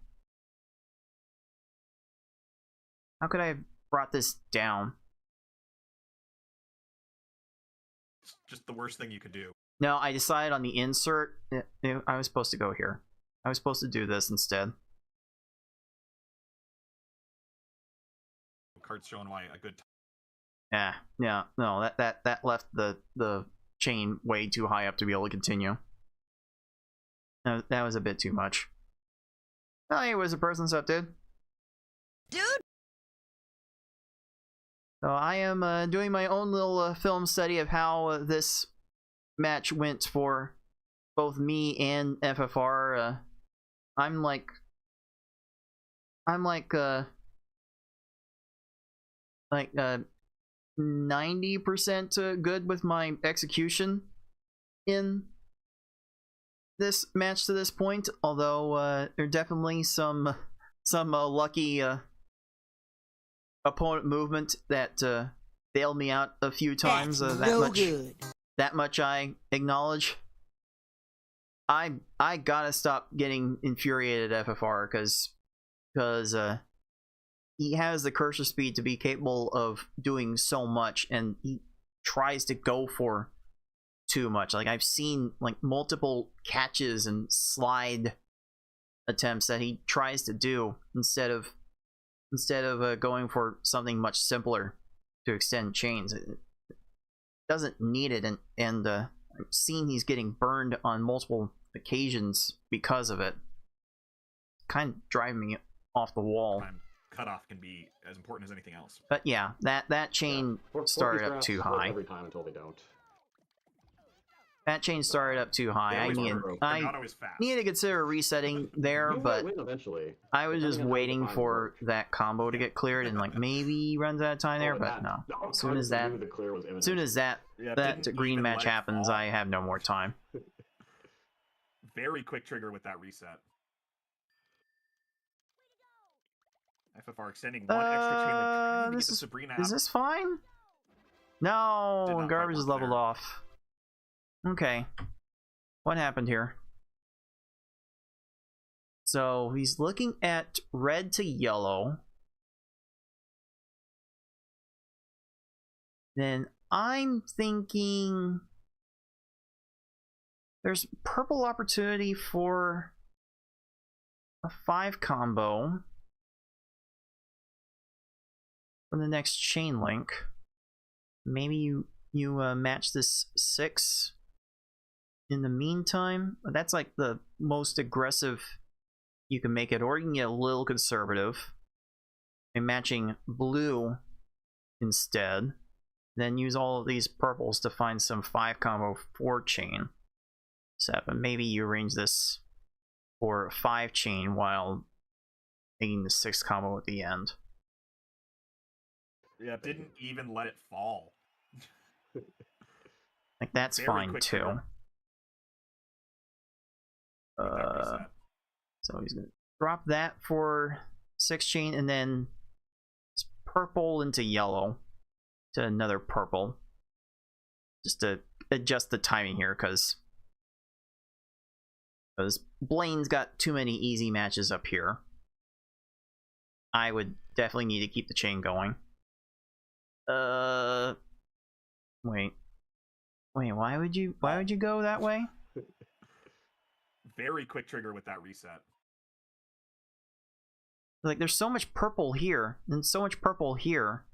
How could I have brought this down? It's just the worst thing you could do. No, I decided on the insert. I was supposed to go here. I was supposed to do this instead. Cards showing why a good time. Yeah, no, that left the chain way too high up to be able to continue. That was a bit too much. Oh, hey, was a person's up, dude? Dude! So I am doing my own little film study of how this match went for both me and FFR. I'm like 90% good with my execution in this match to this point, although there are definitely some lucky opponent movement that bailed me out a few times. That much I acknowledge. I gotta stop getting infuriated at FFR because he has the cursor speed to be capable of doing so much, and he tries to go for too much. Like, I've seen like multiple catches and slide attempts that he tries to do instead of going for something much simpler to extend chains. It doesn't need it, and I've seen he's getting burned on multiple occasions because of it. Kind of driving me off the wall. Cutoff can be as important as anything else. But yeah, that chain started up too high. Every time until they don't. That chain started up too high. I needed to consider resetting there, but I was just waiting for that combo to get cleared, and like maybe runs out of time there. But no, as soon as that green match happens, I have no more time. Very quick trigger with that reset. FFR extending one extra chain link, trying to get the Sabrina out. Is this fine? No, garbage is leveled off. Okay. What happened here? So he's looking at red to yellow. Then I'm thinking there's purple opportunity for a 5 combo for the next chain link. Maybe you match this 6 in the meantime. That's like the most aggressive you can make it, or you can get a little conservative and matching blue instead. Then use all of these purples to find some 5 combo 4 chain set. But maybe you arrange this for 5 chain while making the 6 combo at the end. Yeah, didn't even let it fall. Like, that's fine too. So he's gonna drop that for 6 chain, and then it's purple into yellow to another purple, just to adjust the timing here, because Blaine's got too many easy matches up here. I would definitely need to keep the chain going. Wait, why would you go that way? Very quick trigger with that reset. Like, there's so much purple here and so much purple here.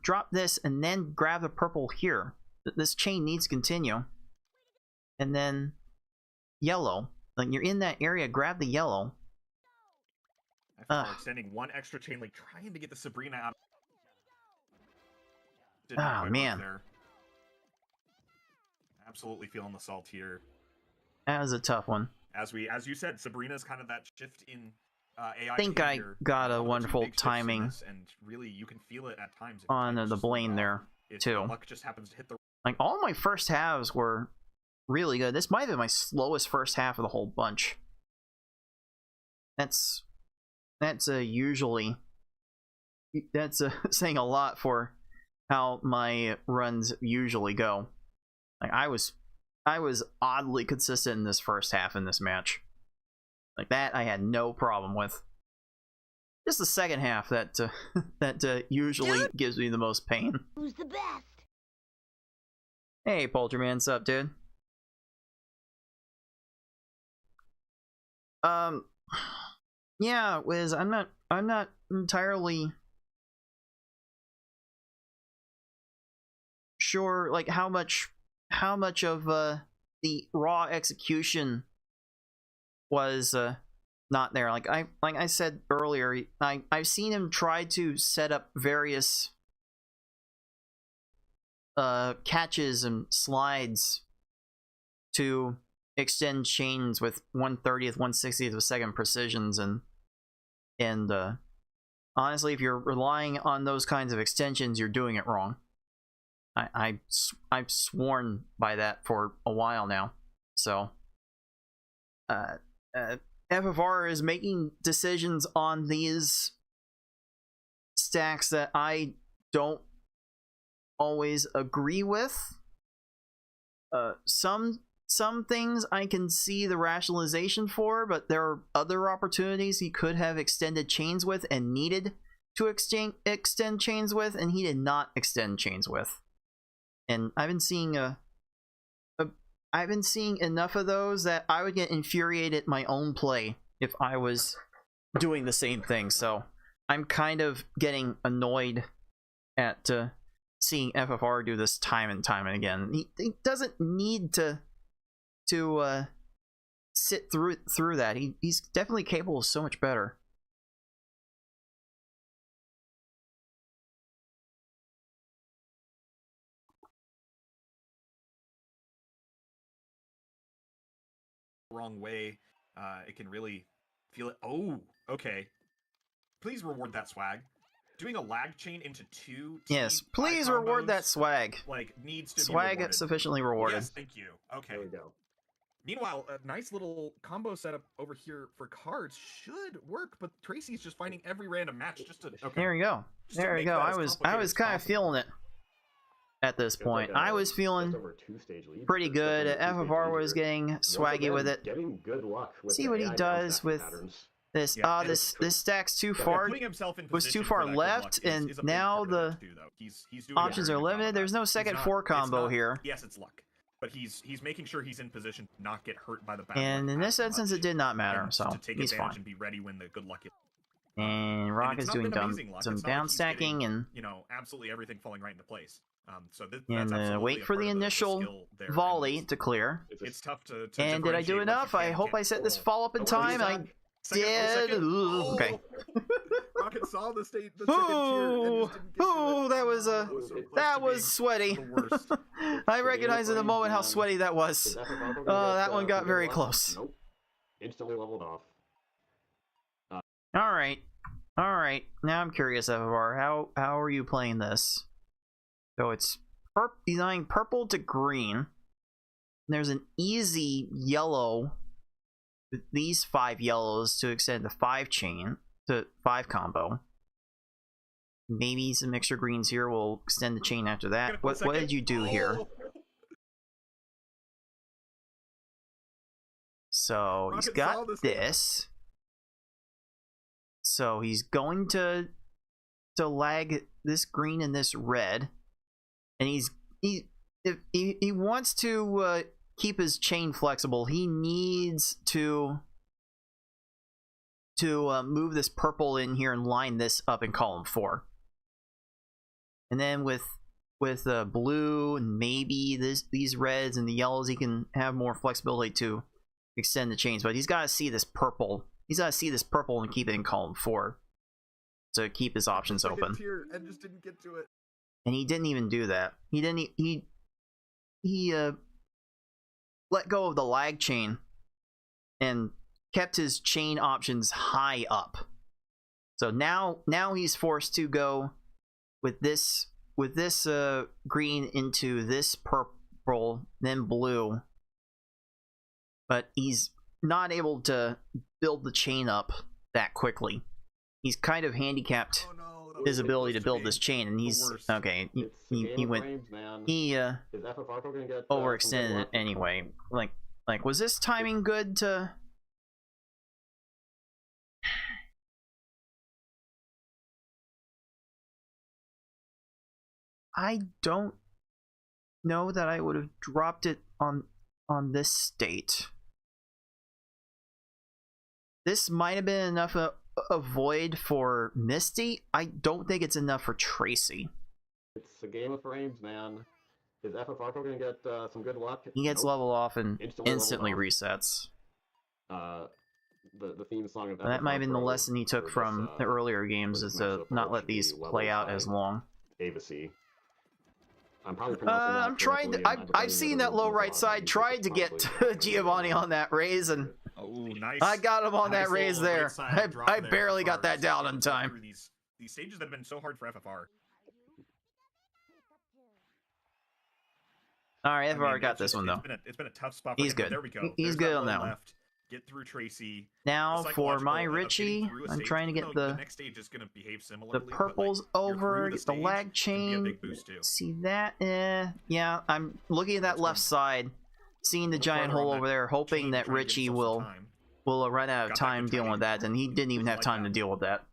Drop this and then grab the purple here. This chain needs to continue. And then yellow. Like, you're in that area, grab the yellow. Extending one extra chain link, trying to get the Sabrina out. Oh, man. There. Absolutely feeling the salt here. That was a tough one. As you said, Sabrina's kind of that shift in AI. I think I got a wonderful timing, and really you can feel it at times on the Blaine there too. Luck just happens to hit the. Like, all my first halves were really good. This might have been my slowest first half of the whole bunch. That's usually saying a lot for my runs usually go. Like I was oddly consistent in this first half in this match. Like that I had no problem with. Just the second half that usually gives me the most pain. Who's the best? Hey, Poultryman, what's up, dude? Yeah, Wiz, I'm not entirely sure, like how much of the raw execution was not there. Like I said earlier, I've seen him try to set up various catches and slides to extend chains with 1/30th, 1/60th of a second precisions, and honestly, if you're relying on those kinds of extensions, you're doing it wrong. I've sworn by that for a while now. So FFR is making decisions on these stacks that I don't always agree with. Some things I can see the rationalization for, but there are other opportunities he could have extended chains with and needed to extend chains with, and he did not extend chains with. And I've been seeing enough of those that I would get infuriated at my own play if I was doing the same thing. So I'm kind of getting annoyed at seeing FFR do this time and time and again. He doesn't need to sit through that. He's definitely capable of so much better. Wrong way, it can really feel it. Oh, okay. Please reward that swag. Doing a lag chain into two. Yes, please reward that swag. Like needs to swag be rewarded. Sufficiently rewarded. Yes, thank you. Okay. There we go. Meanwhile, a nice little combo setup over here for cards should work, but Tracy's just finding every random match just to. Okay. There we go. There we go. I was kind of feeling it at this point. I was feeling pretty good. FFR was getting swaggy with it. Getting good luck with See what he does with this. This stack's too far. Was too far left, and now the options are limited. There's no second 4 combo here. Yes, it's luck, but he's making sure he's in position to not get hurt by the back. And in this instance, it did not matter, so to take he's fine. And be ready when the good luck is. And Rock is doing some down stacking and absolutely everything falling right into place. So and wait for the initial volley to clear. It's tough to and did I do enough? I hope I set this fall up in time. I did. Okay. Rocket saw the second tier. That was sweaty. I recognized in the moment how sweaty that was. That one got very close. Nope. Instantly leveled off. All right. Now I'm curious, FFR. How are you playing this? So it's designing purple to green. There's an easy yellow with these 5 yellows to extend the 5 chain to 5 combo. Maybe some extra greens here will extend the chain after that. What did you do here? So he's got this. So he's going to lag this green and this red, and if he wants to keep his chain flexible, he needs to move this purple in here and line this up in column 4. And then with blue and maybe these reds and the yellows, he can have more flexibility to extend the chains. But he's got to see this purple. He's got to see this purple and keep it in column 4 to keep his options open. And just didn't get to it. And he didn't even do that. He didn't. He let go of the lag chain and kept his chain options high up. So now he's forced to go with this green into this purple, then blue. But he's not able to build the chain up that quickly. He's kind of handicapped his ability to build this chain, and he's okay. He went. He overextended it anyway. Like, was this timing good to? I don't know that I would have dropped it on this state. This might have been enough a void for Misty. I don't think it's enough for Tracy. It's a game of frames, man. Is FFR gonna get some good luck? He gets leveled off and instantly resets. The theme song of that might have been the lesson he took from the earlier games, is to not let these play out as long. Avacy. I'm probably pronouncing that I'm trying to. I've seen that low right side. Tried to get Giovanni on that raise, and nice. I got him on that raise there. I barely got that down in time. These stages that have been so hard for FFR. All right, FFR got this one though. It's been a tough spot for He's him, good. There we go. He's good on that one. Get through Tracy. Now for my Richie, I'm trying to get the next stage is going to behave similarly, purples over, get the lag chain. See that? Yeah, I'm looking at that left side, seeing the giant hole over there, hoping that Richie will run out of time dealing with that, and he didn't even have time to deal with that.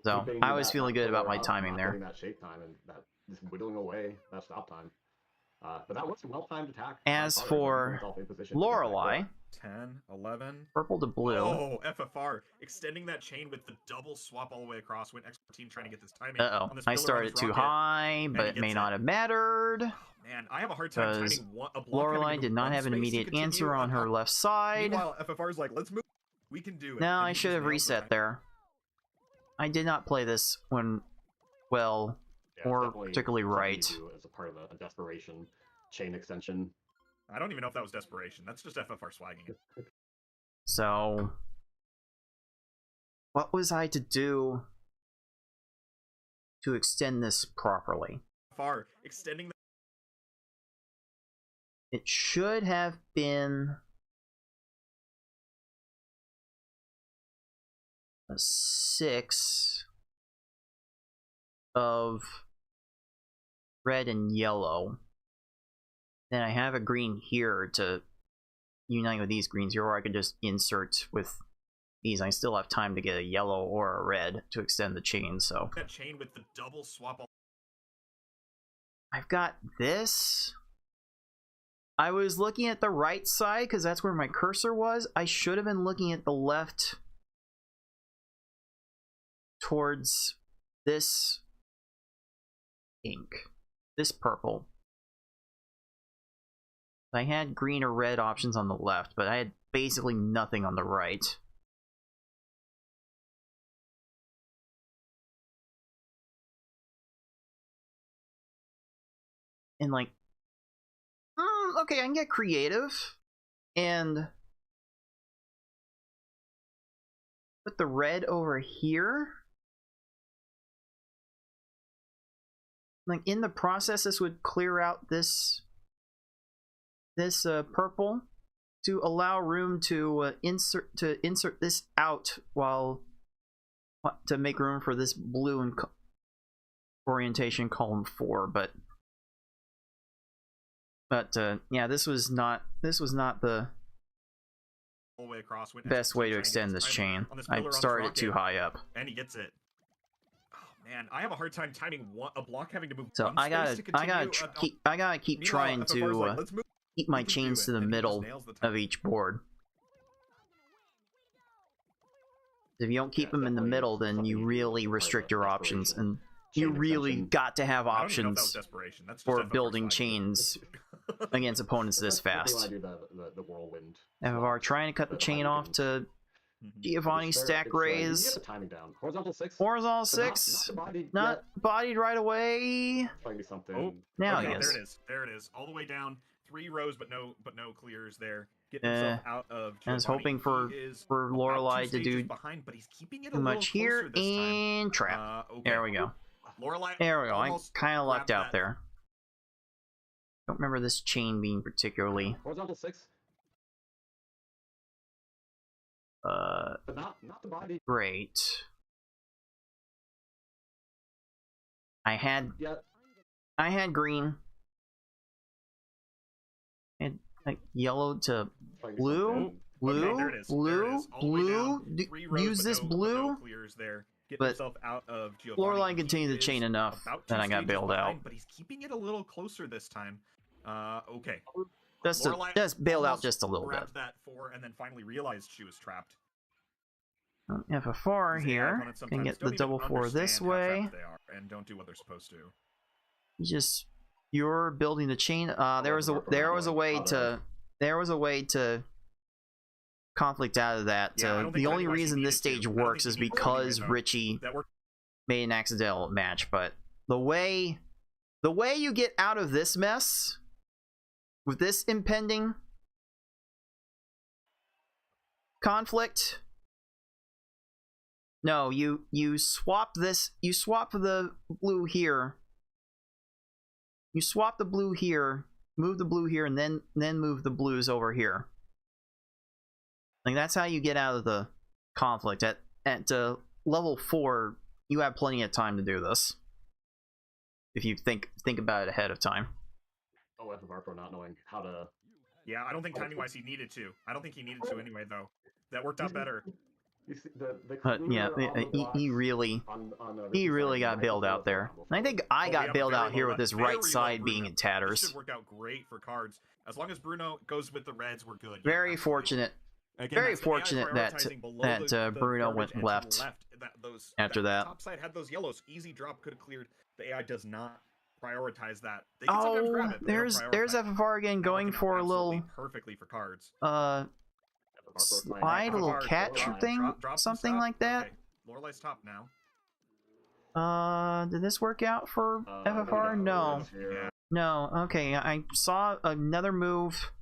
So I was feeling good about my timing there. That shape time and that just whittling away that stop time. But that was a well-timed attack. As for Lorelei, 10, 11. Purple to blue. Oh, FFR. Extending that chain with the double swap all the way across. Went extra team trying to get this timing. Uh-oh. I started too high, but it may not have mattered. Oh, man, I have a hard time timing a block. Lorelei did not have an immediate answer on her left side. Meanwhile, FFR's like, let's move. We can do it. No, I should have reset there. I did not play this one well, or particularly right. As a part of a desperation chain extension. I don't even know if that was desperation. That's just FFR swagging it. So, what was I to do to extend this properly? FFR extending the... It should have been a 6 of red and yellow. Then I have a green here to unite with these greens here, or I could just insert with these. I still have time to get a yellow or a red to extend the chain, so. That chain with the double swap. I've got this. I was looking at the right side because that's where my cursor was. I should have been looking at the left towards this ink, this purple. I had green or red options on the left, but I had basically nothing on the right. And like, okay, I can get creative and put the red over here. Like in the process, this would clear out this purple to allow room to insert this out while to make room for this blue and orientation column 4. But yeah, this was not the best way to extend this chain. I started it too high up, and he gets it. Man, I have a hard time timing a block having to move. So I gotta keep trying to keep my chains to the middle of each board. If you don't keep them in the middle, then you really restrict your options, and you really got to have options for building chains against opponents this fast. FFR trying to cut the chain off to Giovanni stack raise. Horizontal 6. Not bodied right away. Oh, now okay, he is. There it is. All the way down. 3 rows, but no clears there. Getting himself out of Giovanni. I was hoping for Lorelei to do behind, but he's keeping it too much here and trap. Okay. There we go. Lorelei, there we go. I kind of lucked out there. Don't remember this chain being particularly horizontal 6. But not the body. Great. I had green. And like yellow to blue. Blue, Okay, there it is. blue, There it is. All the way blue. down, 3 rows, Use but this no blue. clears there. Get But himself out of Giovanni. Floorline continued to He chain is enough about that 2 I got stages bailed out. behind, but he's keeping it a little closer this time. Okay. Just bailed out just a little bit. Grabbed that 4 and then finally realized she was trapped. FFR These AI here opponents can sometimes get the don't even double 4 this understand how way. trapped they are and don't do what they're supposed to. You're building the chain. There was a way to conflict out of that. The only reason this stage works is because Richie made an accidental match. But the way you get out of this mess with this impending conflict. No, you swap this. You swap the blue here. You swap the blue here, move the blue here, and then move the blues over here. Like that's how you get out of the conflict. At level 4, you have plenty of time to do this. If you think about it ahead of time. Oh, FFR Pro not knowing how to. Yeah, I don't think timing wise he needed to. I don't think he needed to anyway though. That worked out better. You see, the But yeah, he really got bailed out there. And I think I got bailed out here with this right side being in tatters. This should work out great for cards. As long as Bruno goes with the reds, we're good. Very fortunate. Very fortunate that Bruno went left after that. Top side had those yellows. Easy drop could have cleared. The AI does not prioritize that. They can sometimes grab it, there's FFR again going for a little perfectly for cards. Slide, a little catch thing, something like that. Okay. Lorelei's top now. Did this work out for FFR? No. No. Okay, I saw another move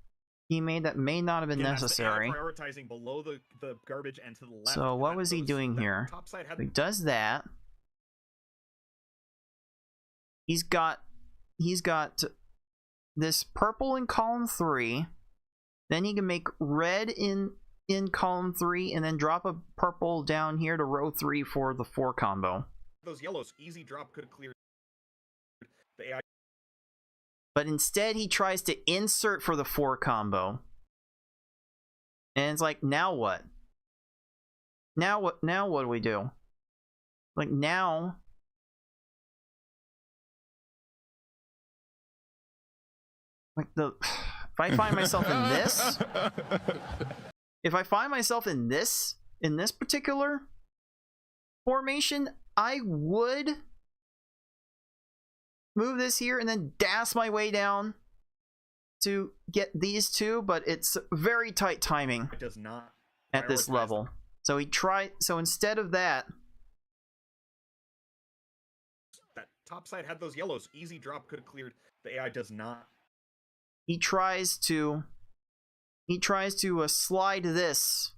he made that may not have been necessary. Prioritizing below the garbage and to the left. So what was he doing here? He does that. He's got this purple in column 3. Then he can make red in column 3 and then drop a purple down here to row 3 for the 4 combo. Those yellows, easy drop could have cleared the AI. But instead he tries to insert for the 4 combo. And it's like, now what? Now what do we do? Like now like if I find myself in this, in this particular formation, I would move this here and then dash my way down to get these two, but it's very tight timing. It does not at this level. So instead of that top side had those yellows, easy drop could have cleared. The AI does not. He tries to slide this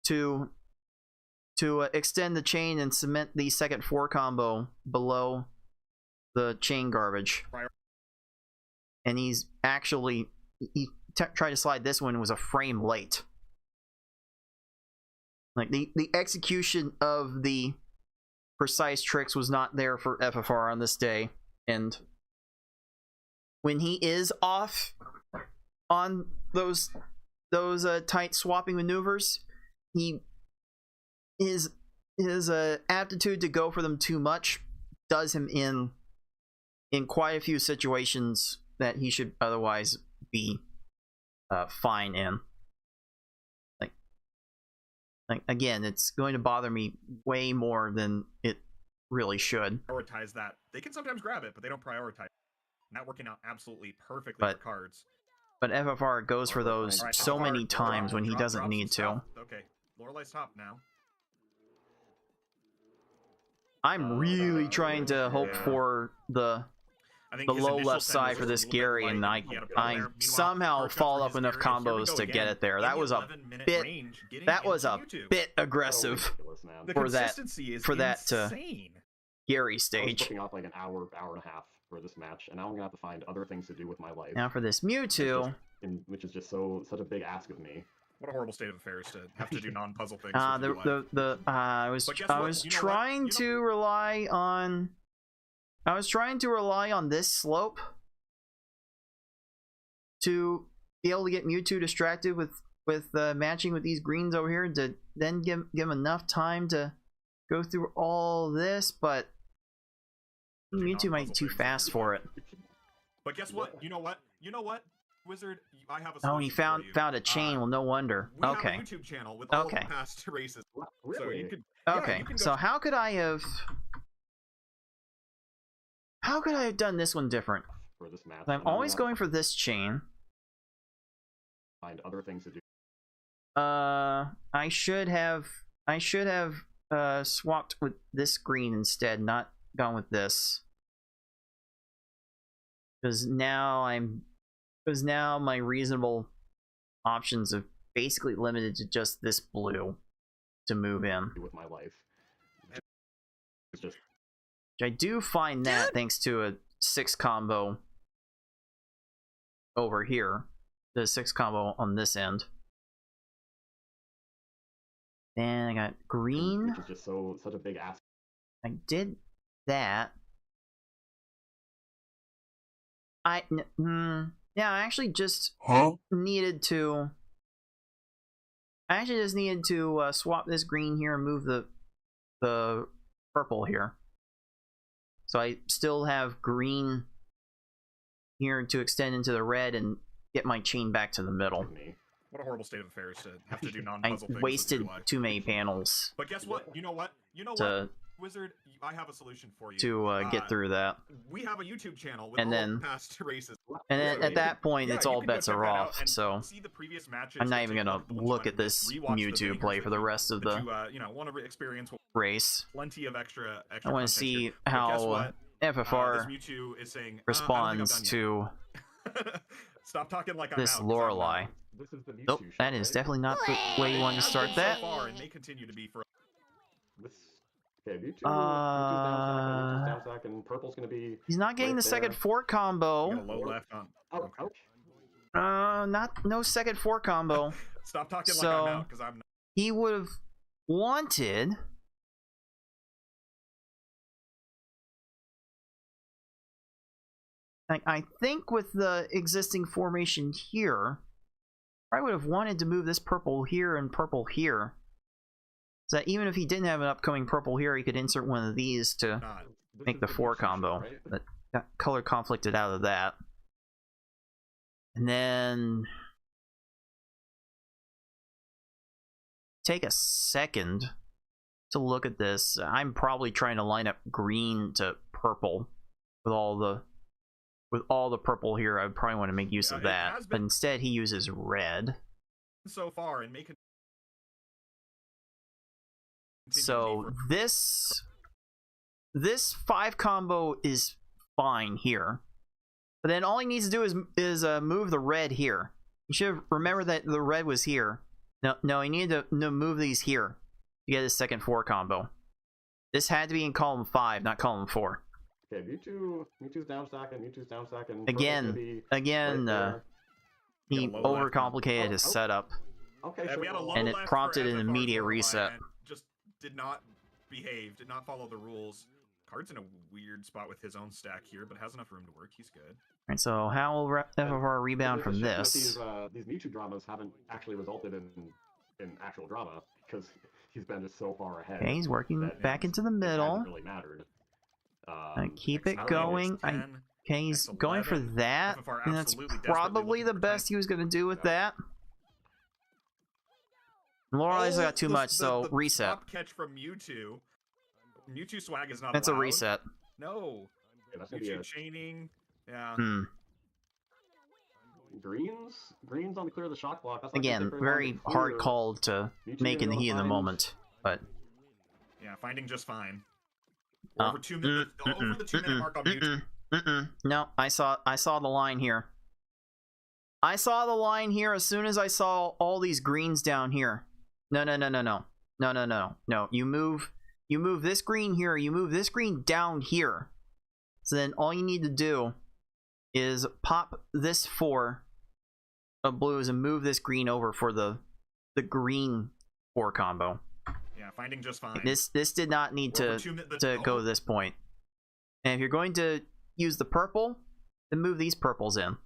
to extend the chain and cement the second 4 combo below the chain garbage. And he's actually tried to slide this one, was a frame late. Like the execution of the precise tricks was not there for FFR on this day, and when he is off on those tight swapping maneuvers, his aptitude to go for them too much does him in quite a few situations that he should otherwise be fine in. Like again, it's going to bother me way more than it really should. Prioritize that. They can sometimes grab it, but they don't prioritize. Not working out absolutely perfectly for cards. But FFR goes for those so many times when he doesn't need to. Okay, Lorelei's top now. I'm really trying to hope for the low left side for this Gary, and I somehow followed up enough combos to get it there. That was a bit aggressive for that Gary stage. I was booking off like an hour and a half for this match, and now I'm gonna have to find other things to do with my life. Now for this Mewtwo, which is just such a big ask of me. What a horrible state of affairs to have to do non-puzzle things. I was trying to rely on I was trying to rely on this slope to be able to get Mewtwo distracted with matching with these greens over here to then give him enough time to go through all this, but Mewtwo might be too fast for it. But guess what? You know what? You know what, Wizard? I have a Oh, he found a chain. Well, no wonder. We okay. have a YouTube channel with all the past races. Really? So you could. Okay. Yeah, you can go so how could I have done this one different? For this match, I'm always going for this chain. Find other things to do. I should have swapped with this green instead, not gone with this. Because now my reasonable options are basically limited to just this blue to move in. With my life. It's just... I do find that thanks to a 6 combo over here. The 6 combo on this end. Then I got green. Which is just such a big ass. I did that. I actually just needed to. I actually just needed to swap this green here and move the purple here. So I still have green here to extend into the red and get my chain back to the middle. What a horrible state of affairs to have to do non-puzzle things. I wasted too many panels. But guess what? You know what? You know what? Wizard, I have a solution for you. To get through that. We have a YouTube channel with all the past races. And then at that point, it's all bets are off. So see the previous matches, I'm not even gonna look at this Mewtwo play for the rest of the want to experience race. Plenty of extra I want to see how FFR responds to Stop talking like this Lorelei. Nope, that is definitely not the way you want to start that. And may continue to be for okay, Mewtwo's down stack, and purple's gonna be. He's not getting the second 4 combo. Low left on. No second 4 combo. Stop talking like I'm out, because I'm not. He would have wanted. I think with the existing formation here, I would have wanted to move this purple here and purple here. So that even if he didn't have an upcoming purple here, he could insert one of these to make the 4 combo. But got color conflicted out of that. And then take a second to look at this. I'm probably trying to line up green to purple with all the purple here. I would probably want to make use of that. But instead he uses red. So far and make it. So this 5 combo is fine here. But then all he needs to do is move the red here. You should remember that the red was here. No, he needed to move these here to get his second 4 combo. This had to be in column 5, not column 4. Okay, Mewtwo's down stacking, Again, he overcomplicated his setup. Okay, and it prompted an immediate reset. Just did not behave, did not follow the rules. Card's in a weird spot with his own stack here, but has enough room to work. He's good. Alright, so how will FFR rebound from this? These Mewtwo dramas haven't actually resulted in actual drama because he's been just so far ahead. Okay, he's working back into the middle. It hasn't really mattered. Keep it going. Okay, he's going for that. And that's probably the best he was going to do with that. Lorelei's got too much, so reset. Catch from Mewtwo. Mewtwo swag is not That's allowed. A reset. No. Yeah, Mewtwo chaining. Yeah. Greens on the clear of the shock block. That's again, very hard call to make in the heat of the moment, but yeah, finding just fine. Over 2 minutes, over the 2 minute mark on Mewtwo. No, I saw the line here. I saw the line here as soon as I saw all these greens down here. No. You move this green here. You move this green down here. So then all you need to do is pop this 4 of blues and move this green over for the green 4 combo. Yeah, finding just fine. This did not need to go to this point. And if you're going to use the purple, then move these purples in.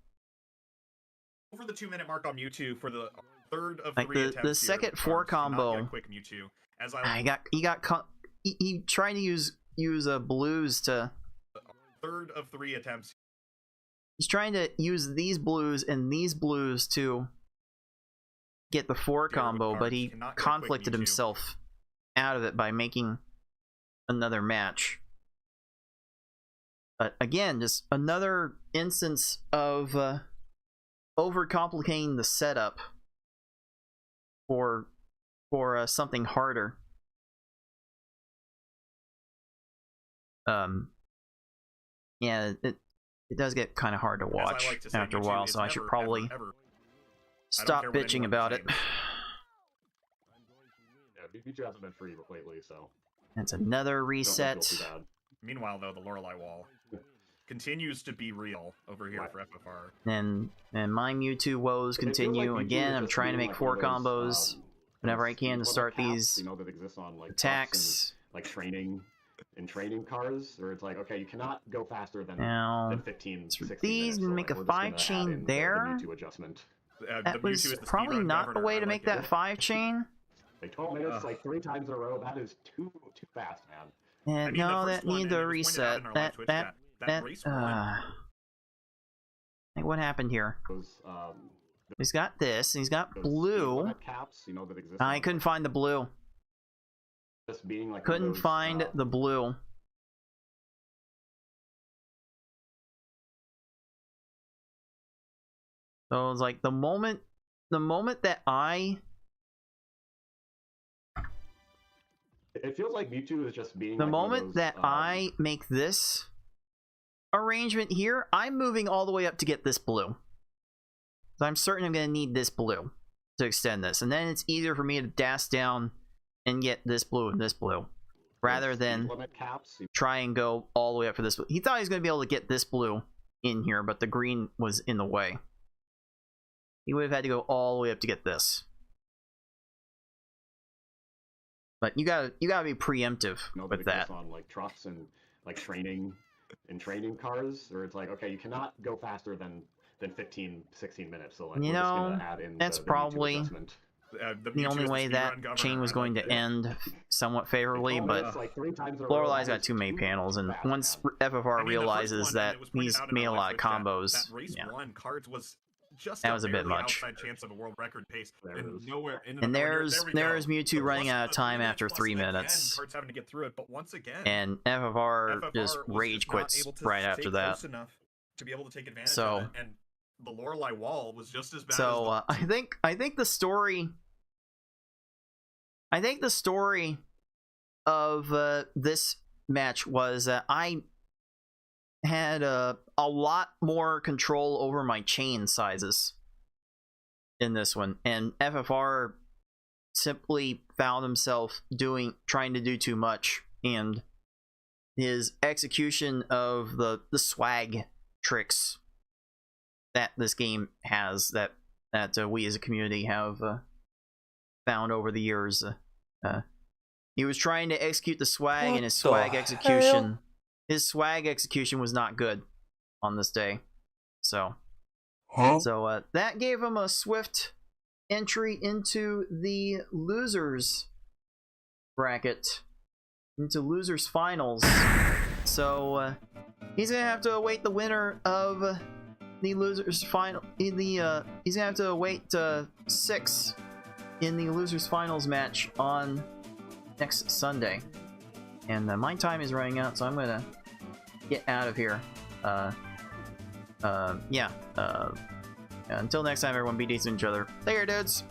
Over the 2-minute mark on Mewtwo for the third of like 3 attempts the second here, 4 combo. Get a quick Mewtwo, as he trying to use blues to. Third of 3 attempts. He's trying to use these blues and these blues to get the 4 combo, but he conflicted himself out of it by making another match. But again, just another instance of overcomplicating the setup for something harder. Yeah, it does get kind of hard to watch after a while, so I should probably stop bitching about it. Yeah, Mewtwo hasn't been free lately, so that's another reset. Meanwhile, though, the Lorelei wall continues to be real over here for FFR. And my Mewtwo woes continue. Again, I'm trying to make 4 combos whenever I can to start these that exist on, like, attacks. Like training cars, or it's like, okay, you cannot go faster than 15, 16 these minutes, make so, a 5 chain there. That was probably not the way to make that 5 chain. Like 12 minutes, like 3 times in a row. That is too fast, man. Yeah, no, that needs a reset. Like, what happened here? He's got this, and he's got blue. I couldn't find the blue. Just being like couldn't find the blue. So it's like the moment that it feels like Mewtwo is just being the moment that I make this arrangement here, I'm moving all the way up to get this blue. So I'm certain I'm going to need this blue to extend this, and then it's easier for me to dash down and get this blue and this blue, rather than try and go all the way up for this blue. He thought he was going to be able to get this blue in here, but the green was in the way. He would have had to go all the way up to get this. But you gotta be preemptive with that. On like trucks and like training cars, or it's like, okay, you cannot go faster than 15, 16 minutes. So like, you know, that's probably the only way that chain was going to end somewhat favorably, but Lorelei's got too many panels, and once FFR realizes that he's made a lot of combos, yeah, that was a bit much. And there's Mewtwo running out of time after 3 minutes, and FFR just rage quits right after that. So the Lorelei wall was just as bad. So I think the story of this match was that I had a lot more control over my chain sizes in this one, and FFR simply found himself trying to do too much, and his execution of the swag tricks that this game has, that we as a community have found over the years. He was trying to execute the swag, and his swag execution was not good on this day. So that gave him a swift entry into the losers bracket, into losers finals. So he's gonna have to await the winner of the losers final. He's gonna have to wait 6 in the losers finals match on next Sunday. And my time is running out, so I'm gonna get out of here. Yeah. Until next time, everyone, be decent to each other. Later, dudes.